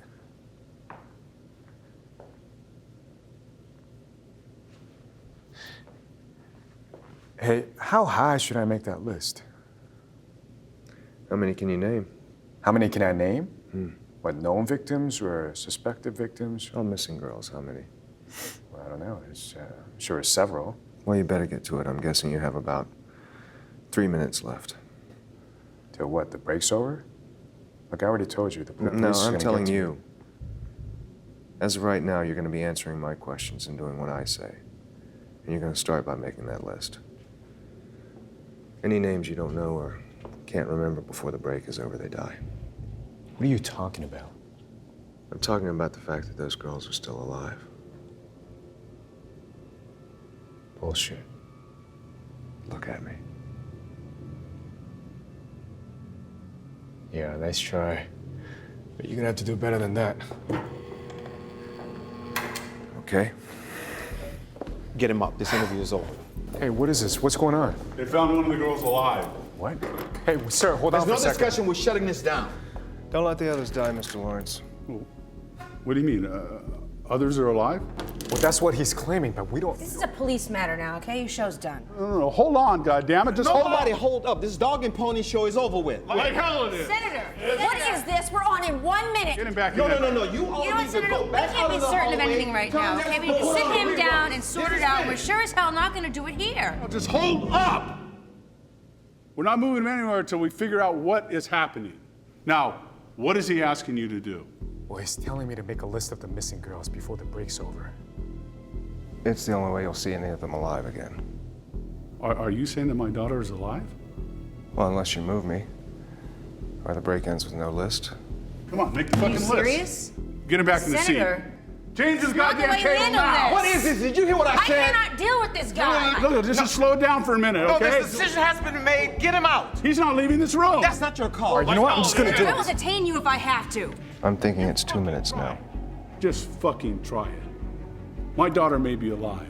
Hey, how high should I make that list? How many can you name? How many can I name? What, known victims or suspected victims? All missing girls, how many? Well, I don't know. There's sure several. Well, you better get to it. I'm guessing you have about 3 minutes left. Till what, the break's over? Look, I already told you the police No, is I'm gonna telling get to you. As of right now, you're going to be answering my questions and doing what I say. And you're going to start by making that list. Any names you don't know or can't remember before the break is over, they die. What are you talking about? I'm talking about the fact that those girls are still alive. Bullshit. Look at me. Yeah, nice try. But you're gonna have to do better than that. Okay. Get him up. This interview is over. Hey, what is this? What's going on? They found one of the girls alive. What? Hey, sir, hold on for a There's no second. discussion. We're shutting this down. Don't let the others die, Mr. Lawrence. What do you mean? Others are alive? Well, that's what he's claiming, but we don't... This is a police matter now, okay? Your show's done. No, hold on, goddammit. Just Nobody hold hold up. This dog and pony show is over with. on. Like hell it is. Senator, what is this? We're on in 1 minute. Get him back No. in there. You all You know what, need to Senator? go We back can't out be of the certain of hallway. anything right now, okay? We can sit him down and sort it out. We're sure as hell not going to do it here. Just hold up. We're not moving anywhere until we figure out what is happening. Now, what is he asking you to do? Well, he's telling me to make a list of the missing girls before the break's over. It's the only way you'll see any of them alive again. Are you saying that my daughter is alive? Well, unless you move me. Or the break ends with no list. Come on, make the fucking list. Serious? Get him back in the seat. Senator, Change this not the goddamn way we table handle now. this. What is this? Did you hear what I I said? cannot deal with this guy. Look, just slow it down for a minute, No, okay? this decision has been made. Get him out. He's not leaving this room. That's not your call. All right, you know what? I'm just gonna do I will it. detain you if I have to. I'm thinking it's 2 minutes now. Just fucking try it. My daughter may be alive.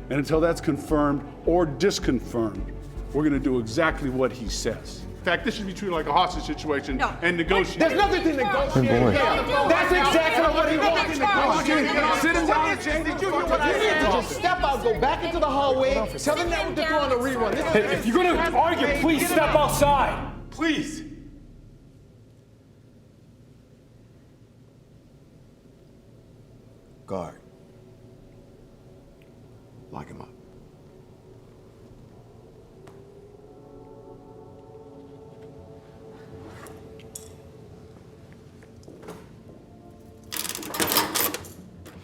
And until that's confirmed or disconfirmed, we're gonna do exactly what he says. In fact, this should be treated like a hostage situation and negotiate. There's nothing to negotiate Good boy. here. That's exactly what he wants. Sit him down, Did you hear what I said? You need to just step out, go back into the hallway, tell the network to throw on a rerun. If you're gonna argue, please step outside. Please. Guard. Lock him up.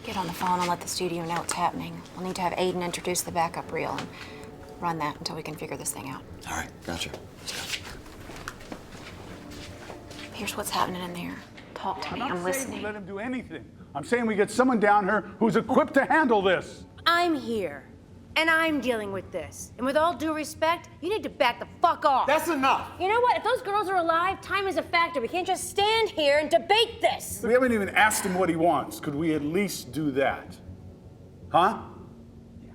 Get on the phone and let the studio know what's happening. We'll need to have Aiden introduce the backup reel and run that until we can figure this thing out. All right, gotcha. Here's what's happening in there. Talk to me. I'm listening. Let him do anything. I'm saying we get someone down here who's equipped to handle this. I'm here, and I'm dealing with this. And with all due respect, you need to back the fuck off. That's enough. You know what? If those girls are alive, time is a factor. We can't just stand here and debate this. We haven't even asked him what he wants. Could we at least do that? Huh? Yeah.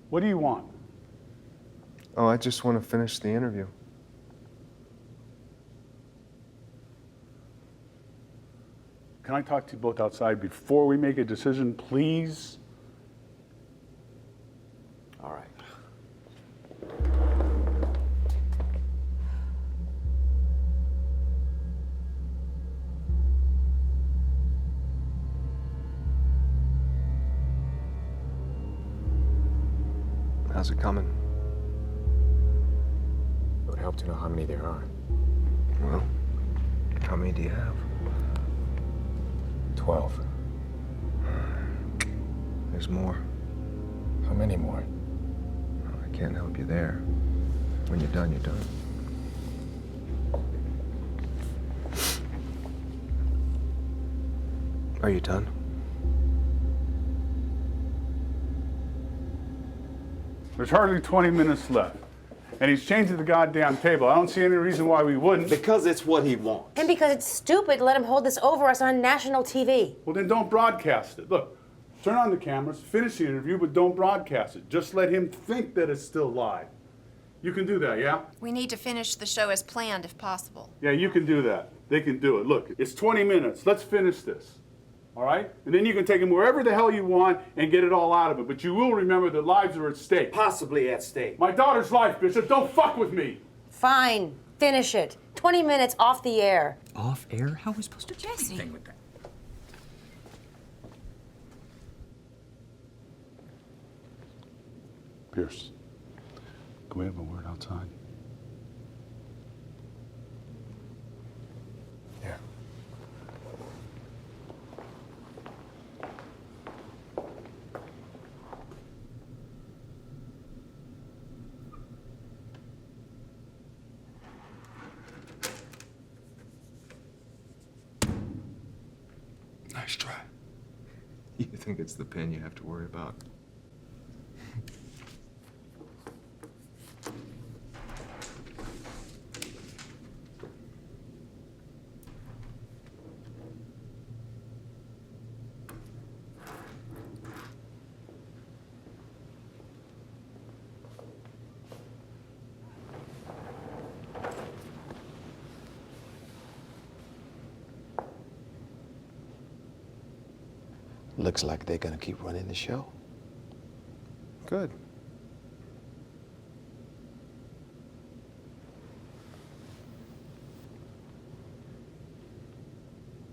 What do you want? Oh, I just want to finish the interview. Can I talk to you both outside before we make a decision, please? All right. How's it coming? It would help to know how many there are. Well, how many do you have? 12. There's more. How many more? I can't help you there. When you're done, you're done. Are you done? There's hardly 20 minutes left. And he's changing the goddamn table. I don't see any reason why we wouldn't. Because it's what he wants. And because it's stupid to let him hold this over us on national TV. Well, then don't broadcast it. Look, turn on the cameras, finish the interview, but don't broadcast it. Just let him think that it's still live. You can do that, yeah? We need to finish the show as planned if possible. Yeah, you can do that. They can do it. Look, it's 20 minutes. Let's finish this. All right? And then you can take him wherever the hell you want and get it all out of it. But you will remember that lives are at stake. Possibly at stake. My daughter's life, Bishop. Don't fuck with me. Fine. Finish it. 20 minutes off the air. Off air? How are we supposed to do Jesse. anything with that? Pierce, can we have a word outside? Yeah. Nice try. You think it's the pen you have to worry about? Looks like they're gonna keep running the show. Good.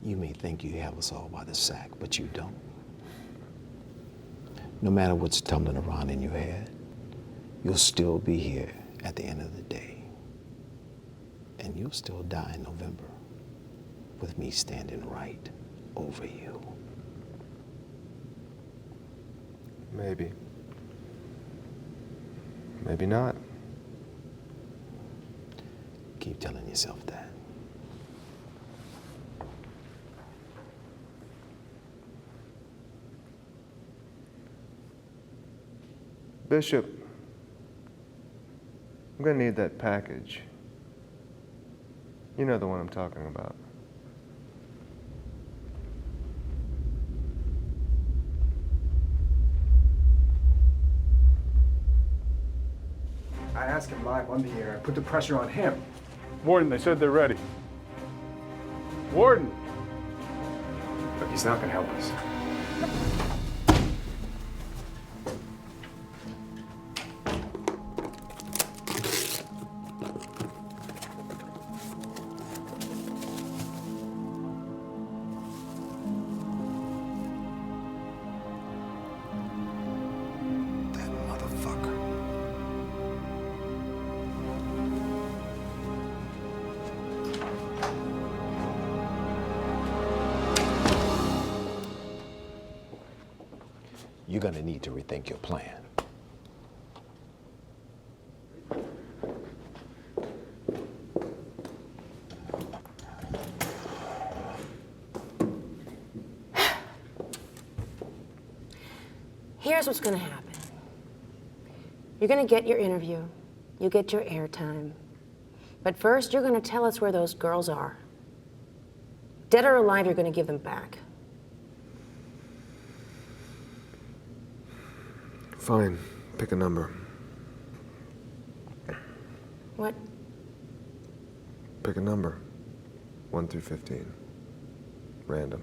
You may think you have us all by the sack, but you don't. No matter what's tumbling around in your head, you'll still be here at the end of the day. And you'll still die in November with me standing right over you. Maybe. Maybe not. Keep telling yourself that. Bishop, I'm gonna need that package. You know the one I'm talking about. I asked him live on the air. I put the pressure on him. Warden, they said they're ready. Warden! But he's not gonna help us. you're gonna need to rethink your plan. Here's what's gonna happen. You're gonna get your interview. You get your airtime. But first, you're gonna tell us where those girls are. Dead or alive, you're gonna give them back. Fine. Pick a number. What? Pick a number. 1 through 15. Random.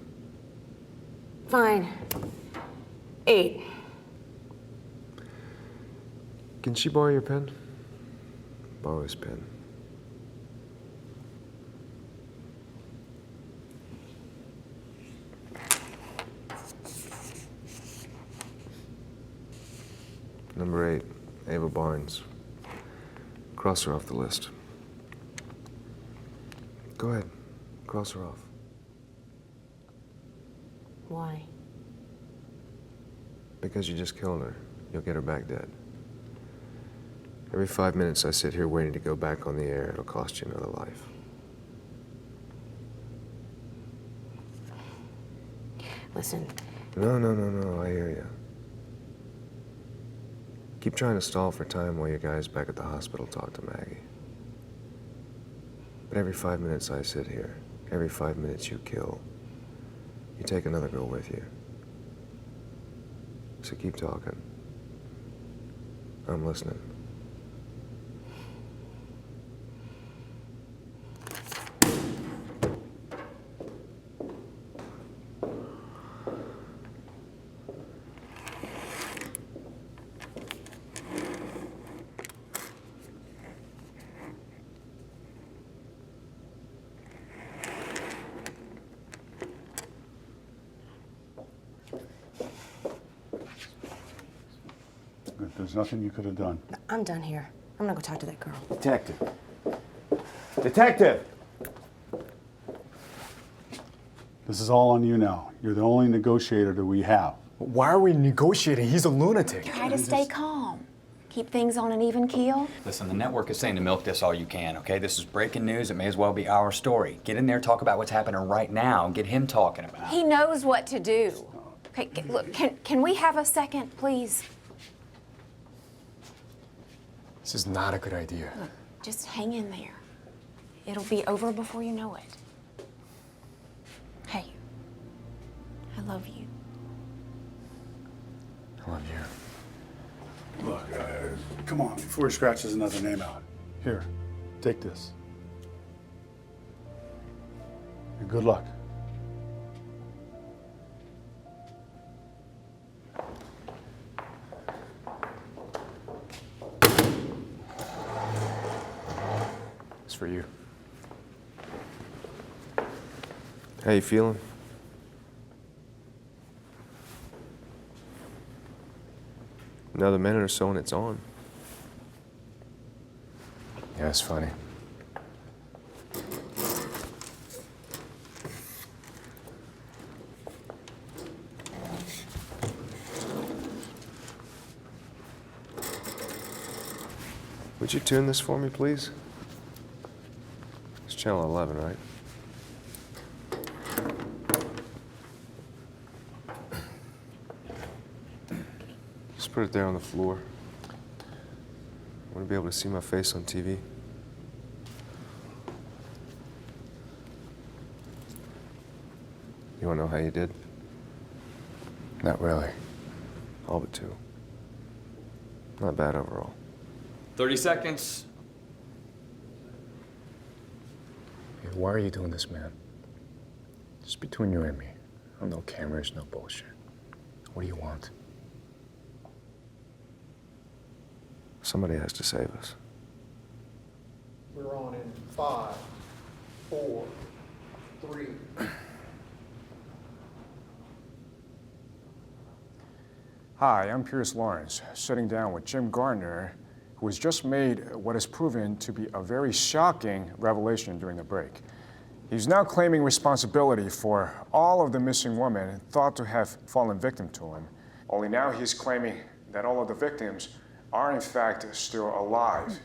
Fine. 8. Can she borrow your pen? Borrow his pen. Number 8, Ava Barnes. Cross her off the list. Go ahead. Cross her off. Why? Because you just killed her. You'll get her back dead. Every 5 minutes I sit here waiting to go back on the air, it'll cost you another life. Listen. No, I hear you. Keep trying to stall for time while your guys back at the hospital talk to Maggie. But every 5 minutes I sit here, every 5 minutes you kill, you take another girl with you. So keep talking. I'm listening. There's nothing you could have done. I'm done here. I'm gonna go talk to that girl. Detective. Detective! This is all on you now. You're the only negotiator that we have. Why are we negotiating? He's a lunatic. Try to stay calm. Keep things on an even keel. Listen, the network is saying to milk this all you can, okay? This is breaking news. It may as well be our story. Get in there, talk about what's happening right now, and get him talking about it. He knows what to do. Okay, look, can we have a second, please? This is not a good idea. Look, just hang in there. It'll be over before you know it. Hey, I love you. I love you. Look, come on, before he scratches another name out. Here, take this. And good luck. It's for you. How you feeling? Another minute or so and it's on. Yeah, it's funny. Would you tune this for me, please? It's channel 11, right? Just put it there on the floor. I want to be able to see my face on TV. You want to know how you did? Not really. All but 2. Not bad overall. 30 seconds. Hey, why are you doing this, man? Just between you and me. No cameras, no bullshit. What do you want? Somebody has to save us. We're on in 5, 4, 3. Hi, I'm Pierce Lawrence, sitting down with Jim Gardner, who has just made what has proven to be a very shocking revelation during the break. He's now claiming responsibility for all of the missing women thought to have fallen victim to him. Only now he's claiming that all of the victims are in fact still alive.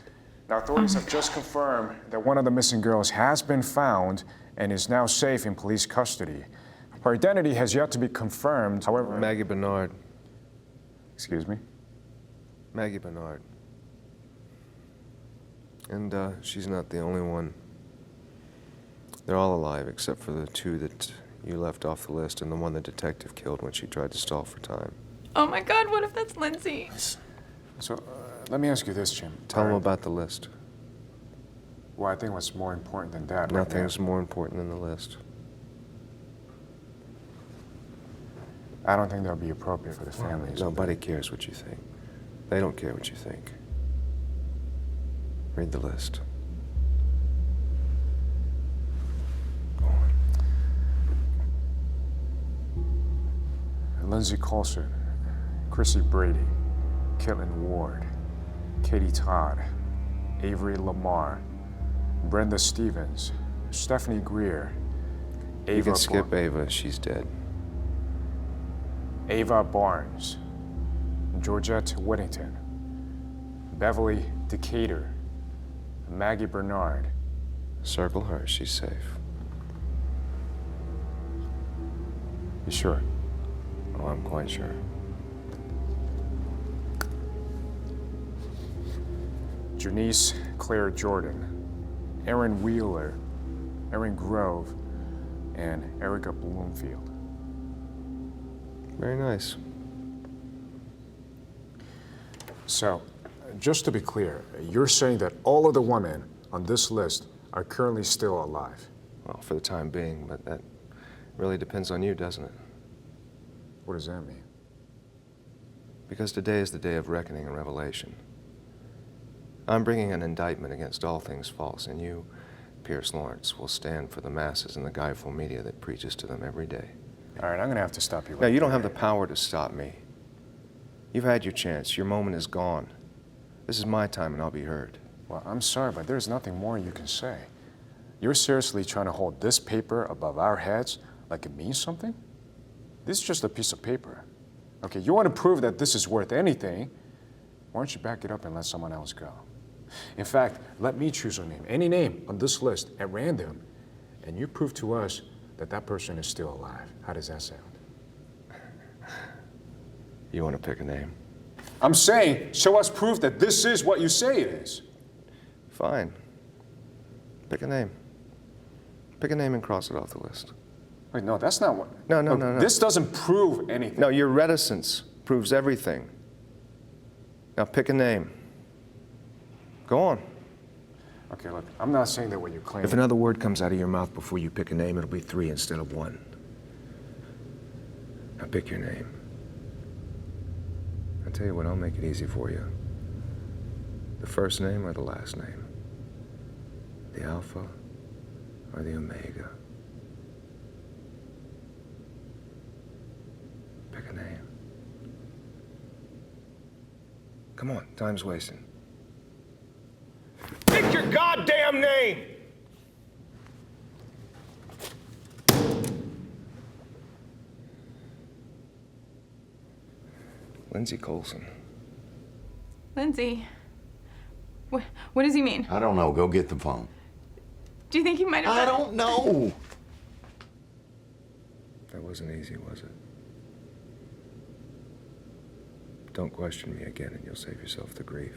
Now authorities have just confirmed that one of the missing girls has been found and is now safe in police custody. Her identity has yet to be confirmed, however... Maggie Bernard. Excuse me? Maggie Bernard. And she's not the only one. They're all alive except for the two that you left off the list and the one the detective killed when she tried to stall for time. Oh my God, what if that's Lindsay? So, let me ask you this, Jim. Tell them about the list. Well, I think what's more important than that... Nothing's more important than the list. I don't think that'll be appropriate for the families. Nobody cares what you think. They don't care what you think. Read the list. Go on. Lindsay Coulson, Chrissy Brady, Caitlin Ward, Katie Todd, Avery Lamar, Brenda Stevens, Stephanie Greer, Ava... You can skip Ava, she's dead. Ava Barnes, Georgette Whittington, Beverly Decatur, Maggie Bernard. Circle her, she's safe. You sure? Oh, I'm quite sure. Janice Claire Jordan, Aaron Wheeler, Erin Grove, and Erica Bloomfield. Very nice. So, just to be clear, you're saying that all of the women on this list are currently still alive? Well, for the time being, but that really depends on you, doesn't it? What does that mean? Because today is the day of reckoning and revelation. I'm bringing an indictment against all things false, and you, Pierce Lawrence, will stand for the masses and the guileful media that preaches to them every day. All right, I'm going to have to stop you. Now, you don't have the power to stop me. You've had your chance. Your moment is gone. This is my time, and I'll be heard. Well, I'm sorry, but there's nothing more you can say. You're seriously trying to hold this paper above our heads like it means something? This is just a piece of paper. Okay, you want to prove that this is worth anything, why don't you back it up and let someone else go? In fact, let me choose a name, any name on this list at random, and you prove to us that that person is still alive. How does that sound? You want to pick a name? I'm saying, show us proof that this is what you say it is. Fine. Pick a name. Pick a name and cross it off the list. Wait, no, that's not what... No. This doesn't prove anything. No, your reticence proves everything. Now pick a name. Go on. Okay, look, I'm not saying that what you're claiming... If another word comes out of your mouth before you pick a name, it'll be 3 instead of 1. Now pick your name. I'll tell you what, I'll make it easy for you. The first name or the last name? The Alpha or the Omega? Pick a name. Come on, time's wasting. Pick your goddamn name! Lindsay Coulson. Lindsay? What does he mean? I don't know. Go get the phone. Do you think he might have... I don't know. That wasn't easy, was it? Don't question me again and you'll save yourself the grief.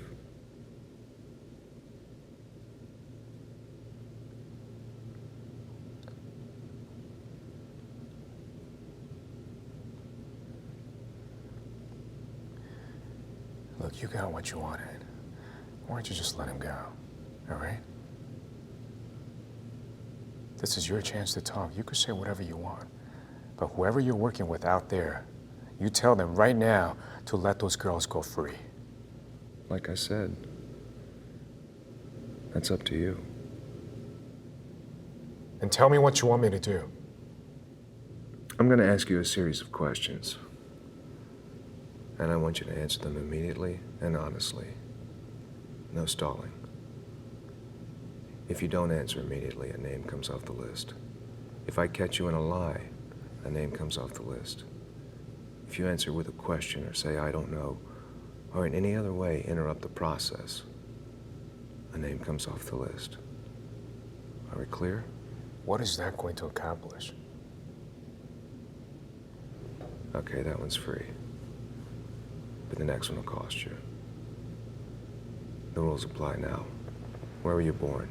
Look, you got what you wanted. Why don't you just let him go, all right? This is your chance to talk. You could say whatever you want. But whoever you're working with out there, you tell them right now to let those girls go free. Like I said, that's up to you. And tell me what you want me to do. I'm going to ask you a series of questions. And I want you to answer them immediately and honestly. No stalling. If you don't answer immediately, a name comes off the list. If I catch you in a lie, a name comes off the list. If you answer with a question or say, I don't know, or in any other way interrupt the process, a name comes off the list. Are we clear? What is that going to accomplish? Okay, that one's free. But the next one will cost you. The rules apply now. Where were you born?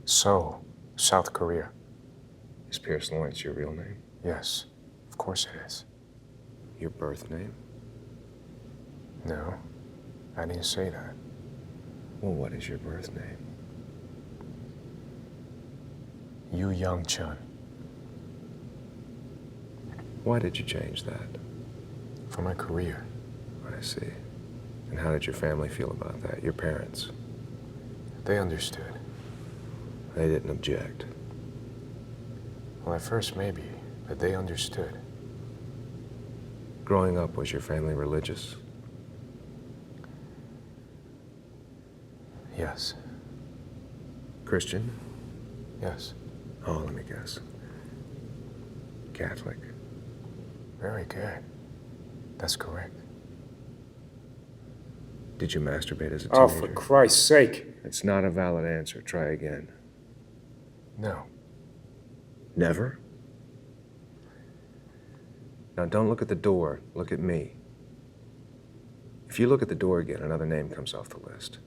Seoul, South Korea. Is Pierce Lawrence your real name? Yes, of course it is. Your birth name? No, I didn't say that. Well, what is your birth name? Yu Young Chun. Why did you change that? For my career. I see. And how did your family feel about that? Your parents? They understood. They didn't object. Well, at first maybe, but they understood. Growing up, was your family religious? Yes. Christian? Yes. Oh, let me guess. Catholic. Very good. That's correct. Did you masturbate as a Oh, teenager? for Christ's sake. It's not a valid answer. Try again. No. Never? Now, don't look at the door. Look at me. If you look at the door again, another name comes off the list.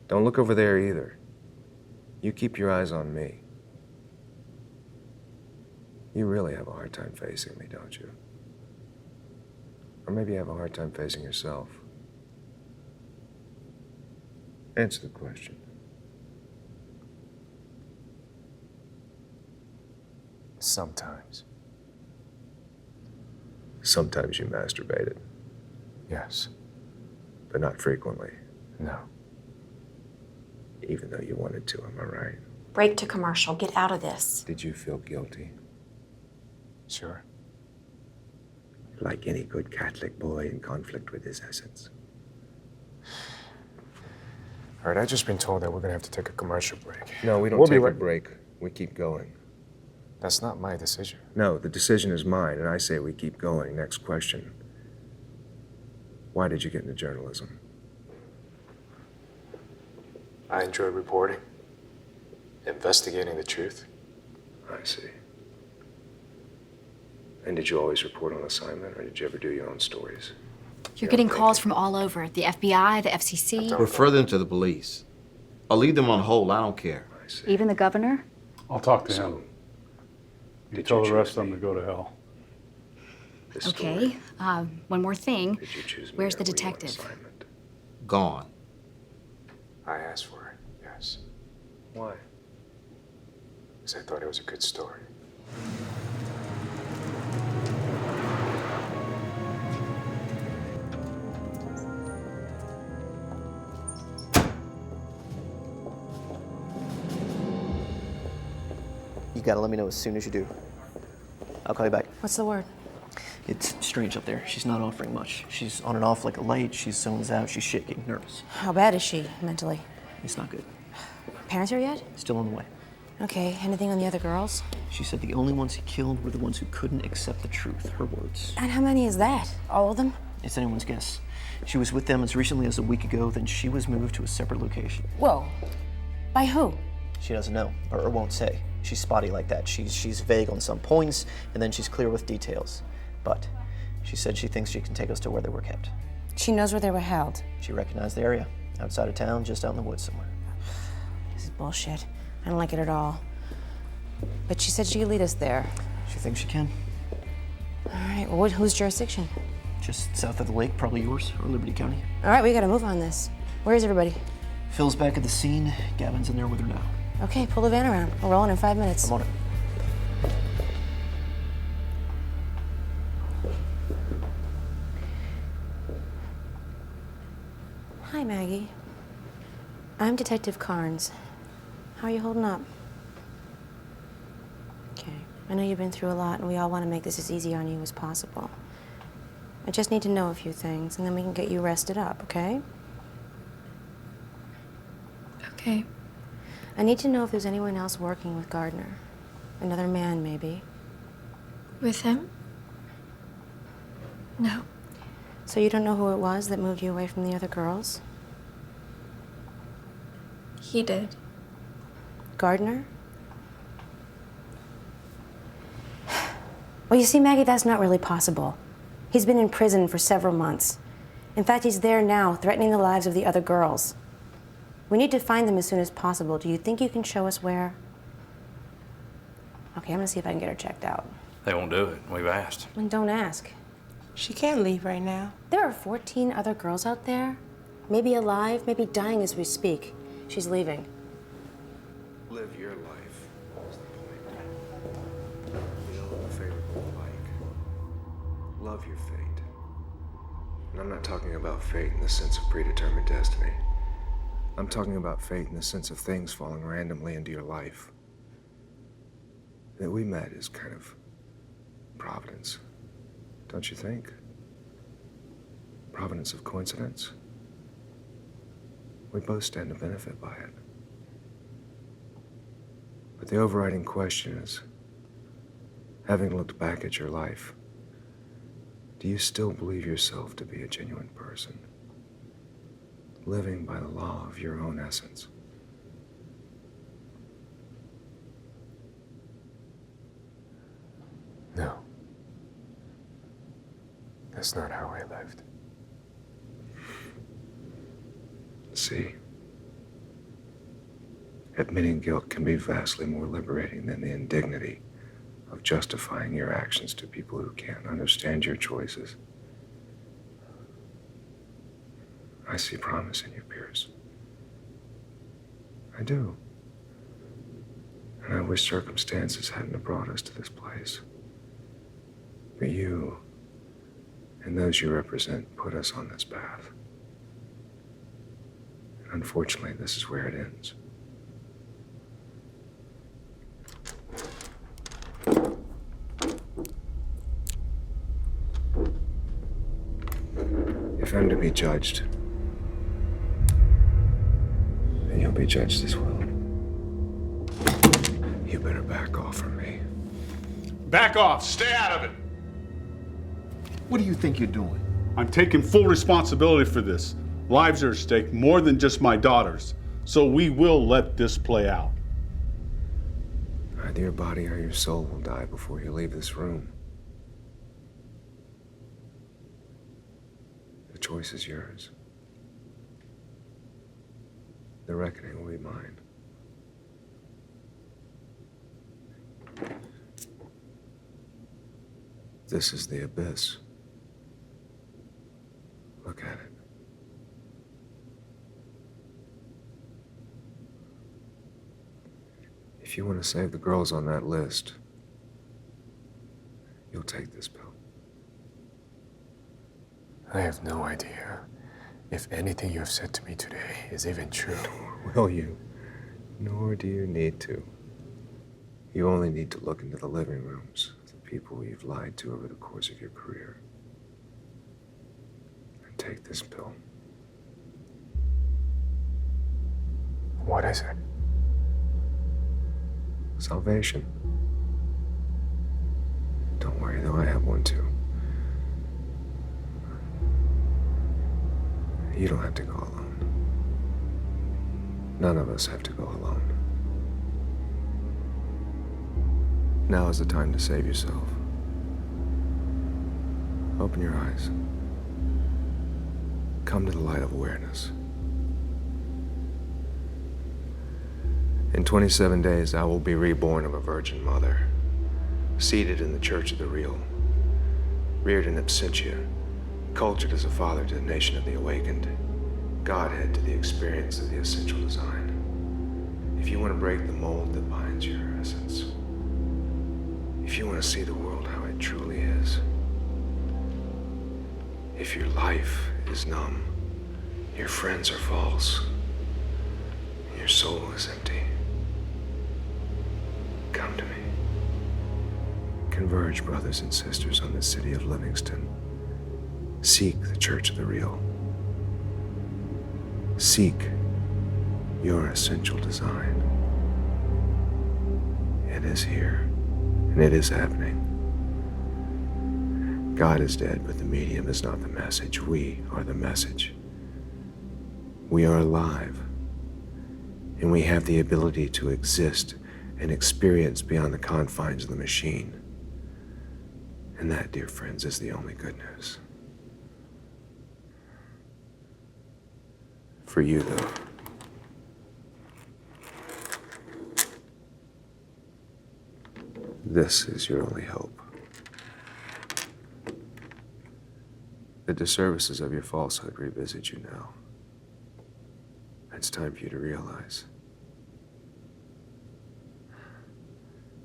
Don't look over there either. You keep your eyes on me. You really have a hard time facing me, don't you? Or maybe you have a hard time facing yourself. Answer the question. Sometimes. Sometimes you masturbated, Yes. but not frequently, No. even though you wanted to, am I right? Break to commercial. Get out of this. Did you feel guilty? Sure. Like any good Catholic boy in conflict with his essence. All right, I've just been told that we're gonna have to take a commercial break. No, we don't We'll be take a right- break. We keep going. That's not my decision. No, the decision is mine, and I say we keep going. Next question. Why did you get into journalism? I enjoy reporting, investigating the truth. I see. And did you always report on assignment, or did you ever do your own stories? You're getting calls from all over. The FBI, the FCC. Refer them to the police. Or leave them on hold. I don't care. I see. Even the governor? I'll talk to him. You did tell you the rest choose of them me? to go to hell. This Okay. story, One more thing. did you choose me, Where's or the were you on detective? assignment? Gone. I asked for it, yes. Why? Because I thought it was a good story. You gotta let me know as soon as you do. I'll call you back. What's the word? It's strange up there. She's not offering much. She's on and off like a light. She zones out. She's shaking, nervous. How bad is she mentally? It's not good. Parents here yet? Still on the way. Okay, anything on the other girls? She said the only ones he killed were the ones who couldn't accept the truth. Her words. And how many is that? All of them? It's anyone's guess. She was with them as recently as a week ago, then she was moved to a separate location. Whoa. By who? She doesn't know, or won't say. She's spotty like that. She's vague on some points, and then she's clear with details. But she said she thinks she can take us to where they were kept. She knows where they were held. She recognized the area. Outside of town, just out in the woods somewhere. This is bullshit. I don't like it at all. But she said she could lead us there. She thinks she can. All right, well, whose jurisdiction? Just south of the lake, probably yours, or Liberty County. All right, we gotta move on this. Where is everybody? Phil's back at the scene. Gavin's in there with her now. Okay, pull the van around. We're rolling in 5 minutes. I'm on it. Hi, Maggie. I'm Detective Carnes. How are you holding up? Okay. I know you've been through a lot, and we all want to make this as easy on you as possible. I just need to know a few things, and then we can get you rested up, okay? Okay. I need to know if there's anyone else working with Gardner. Another man, maybe. With him? No. So you don't know who it was that moved you away from the other girls? He did. Gardner? Well, you see, Maggie, that's not really possible. He's been in prison for several months. In fact, he's there now, threatening the lives of the other girls. We need to find them as soon as possible. Do you think you can show us where? Okay, I'm gonna see if I can get her checked out. They won't do it. We've asked. And don't ask. She can't leave right now. There are 14 other girls out there. Maybe alive, maybe dying as we speak. She's leaving. Live your life. What's the point? You know what fate will like. Love your fate. And I'm not talking about fate in the sense of predetermined destiny. I'm talking about fate in the sense of things falling randomly into your life. That we met is kind of providence, don't you think? Providence of coincidence? We both stand to benefit by it. But the overriding question is, having looked back at your life, do you still believe yourself to be a genuine person? Living by the law of your own essence? No. That's not how I lived. See, admitting guilt can be vastly more liberating than the indignity of justifying your actions to people who can't understand your choices. I see promise in you, Pierce. I do. And I wish circumstances hadn't have brought us to this place. But you and those you represent put us on this path. And unfortunately, this is where it ends. If I'm to be judged, then you'll be judged as well. You better back off from me. Back off. Stay out of it. What do you think you're doing? I'm taking full responsibility for this. Lives are at stake, more than just my daughter's. So we will let this play out. Either your body or your soul will die before you leave this room. The choice is yours. The reckoning will be mine. This is the abyss. Look at it. If you want to save the girls on that list, you'll take this pill. I have no idea if anything you have said to me today is even true. Will you? Nor do you need to. You only need to look into the living rooms of the people you've lied to over the course of your career. And take this pill. What is it? Salvation. Don't worry, though, I have one too. You don't have to go alone. None of us have to go alone. Now is the time to save yourself. Open your eyes. Come to the light of awareness. In 27 days, I will be reborn of a virgin mother, seated in the Church of the Real, reared in absentia, cultured as a father to the nation of the awakened, Godhead to the experience of the essential design. If you want to break the mold that binds your essence, if you want to see the world how it truly is, if your life is numb, your friends are false, your soul is empty, come to me. Converge, brothers and sisters, on the city of Livingston. Seek the Church of the Real. Seek your essential design. It is here, and it is happening. God is dead, but the medium is not the message. We are the message. We are alive, and we have the ability to exist and experience beyond the confines of the machine. And that, dear friends, is the only good news. For you, though. This is your only hope. The disservices of your falsehood revisit you now. It's time for you to realize.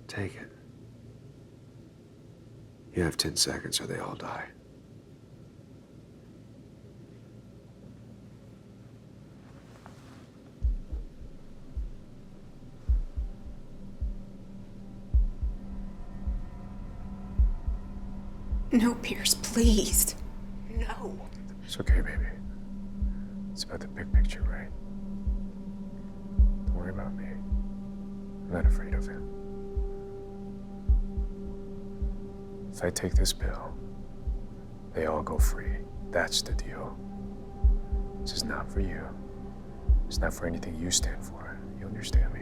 Take it. You have 10 seconds or they all die. No, Pierce, please. No. It's okay, baby. It's about the big picture, right? Don't worry about me. I'm not afraid of him. If I take this pill, they all go free. That's the deal. This is not for you. It's not for anything you stand for. You understand me?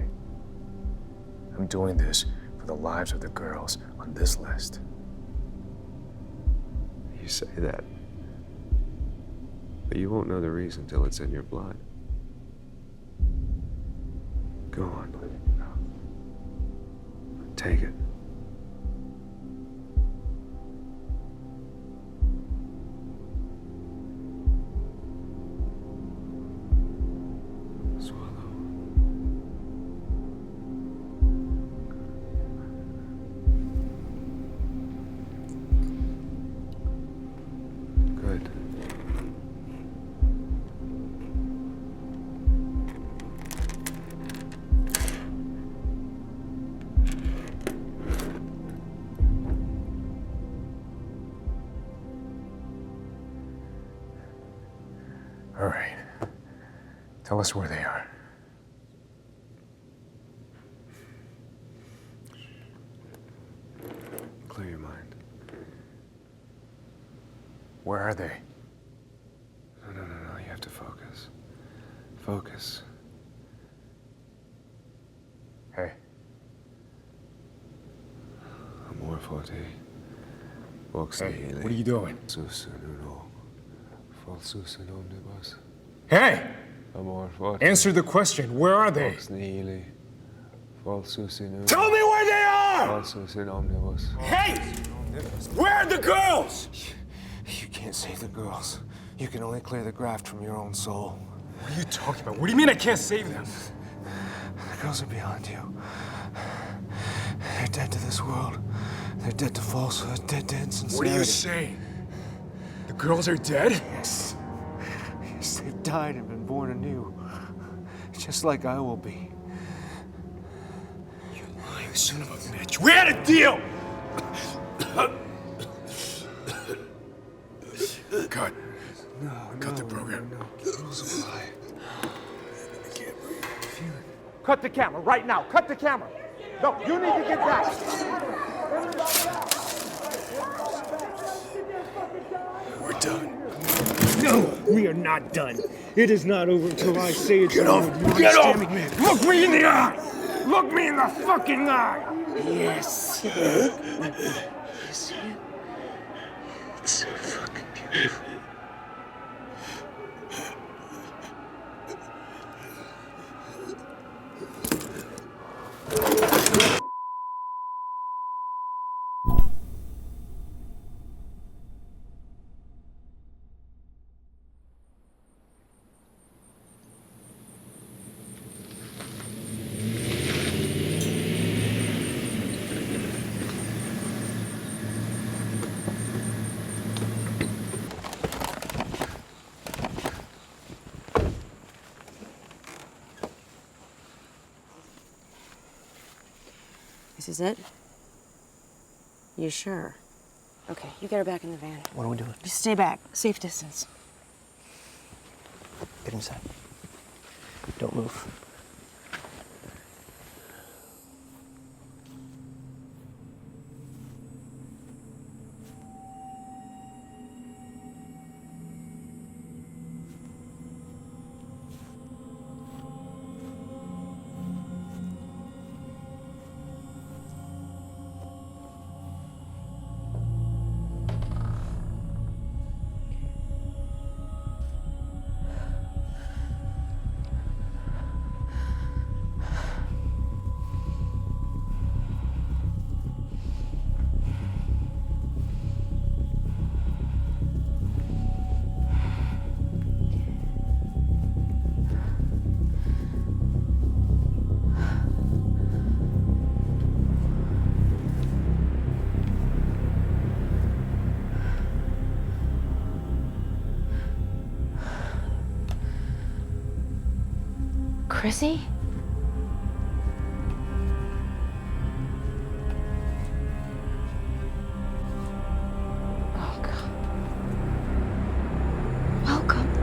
I'm doing this for the lives of the girls on this list. You say that, but you won't know the reason till it's in your blood. Go on. Take it. All right. Tell us where they are. Clear your mind. Where are they? No. You have to focus. Focus. Hey. Amor forte. Hey, what are you doing? Hey! Hey! Answer the question. Where are they? Tell me where they are! Hey! Where are the girls? You can't save the girls. You can only clear the graft from your own soul. What are you talking about? What do you mean I can't save them? The girls are beyond you. They're dead to this world. They're dead to falsehood, dead to insincerity. What are you saying? The girls are dead? Yes. Yes, they've died and been born anew. Just like I will be. You lying son of a bitch. We had a deal! Cut. Cut the program. Girls alive. I can't breathe. Feel it. Cut the camera right now. Cut the camera. No, you need to get back. We're done. No, we are not done. It is not over until I say it's over. Get off! Look me in the eye! Look me in the fucking eye! Yes. You see it? It's so fucking beautiful. This is it? You sure? Okay, you get her back in the van. What are we doing? Just stay back. Safe distance. Get inside. Don't move. Chrissy? Oh, God. Welcome.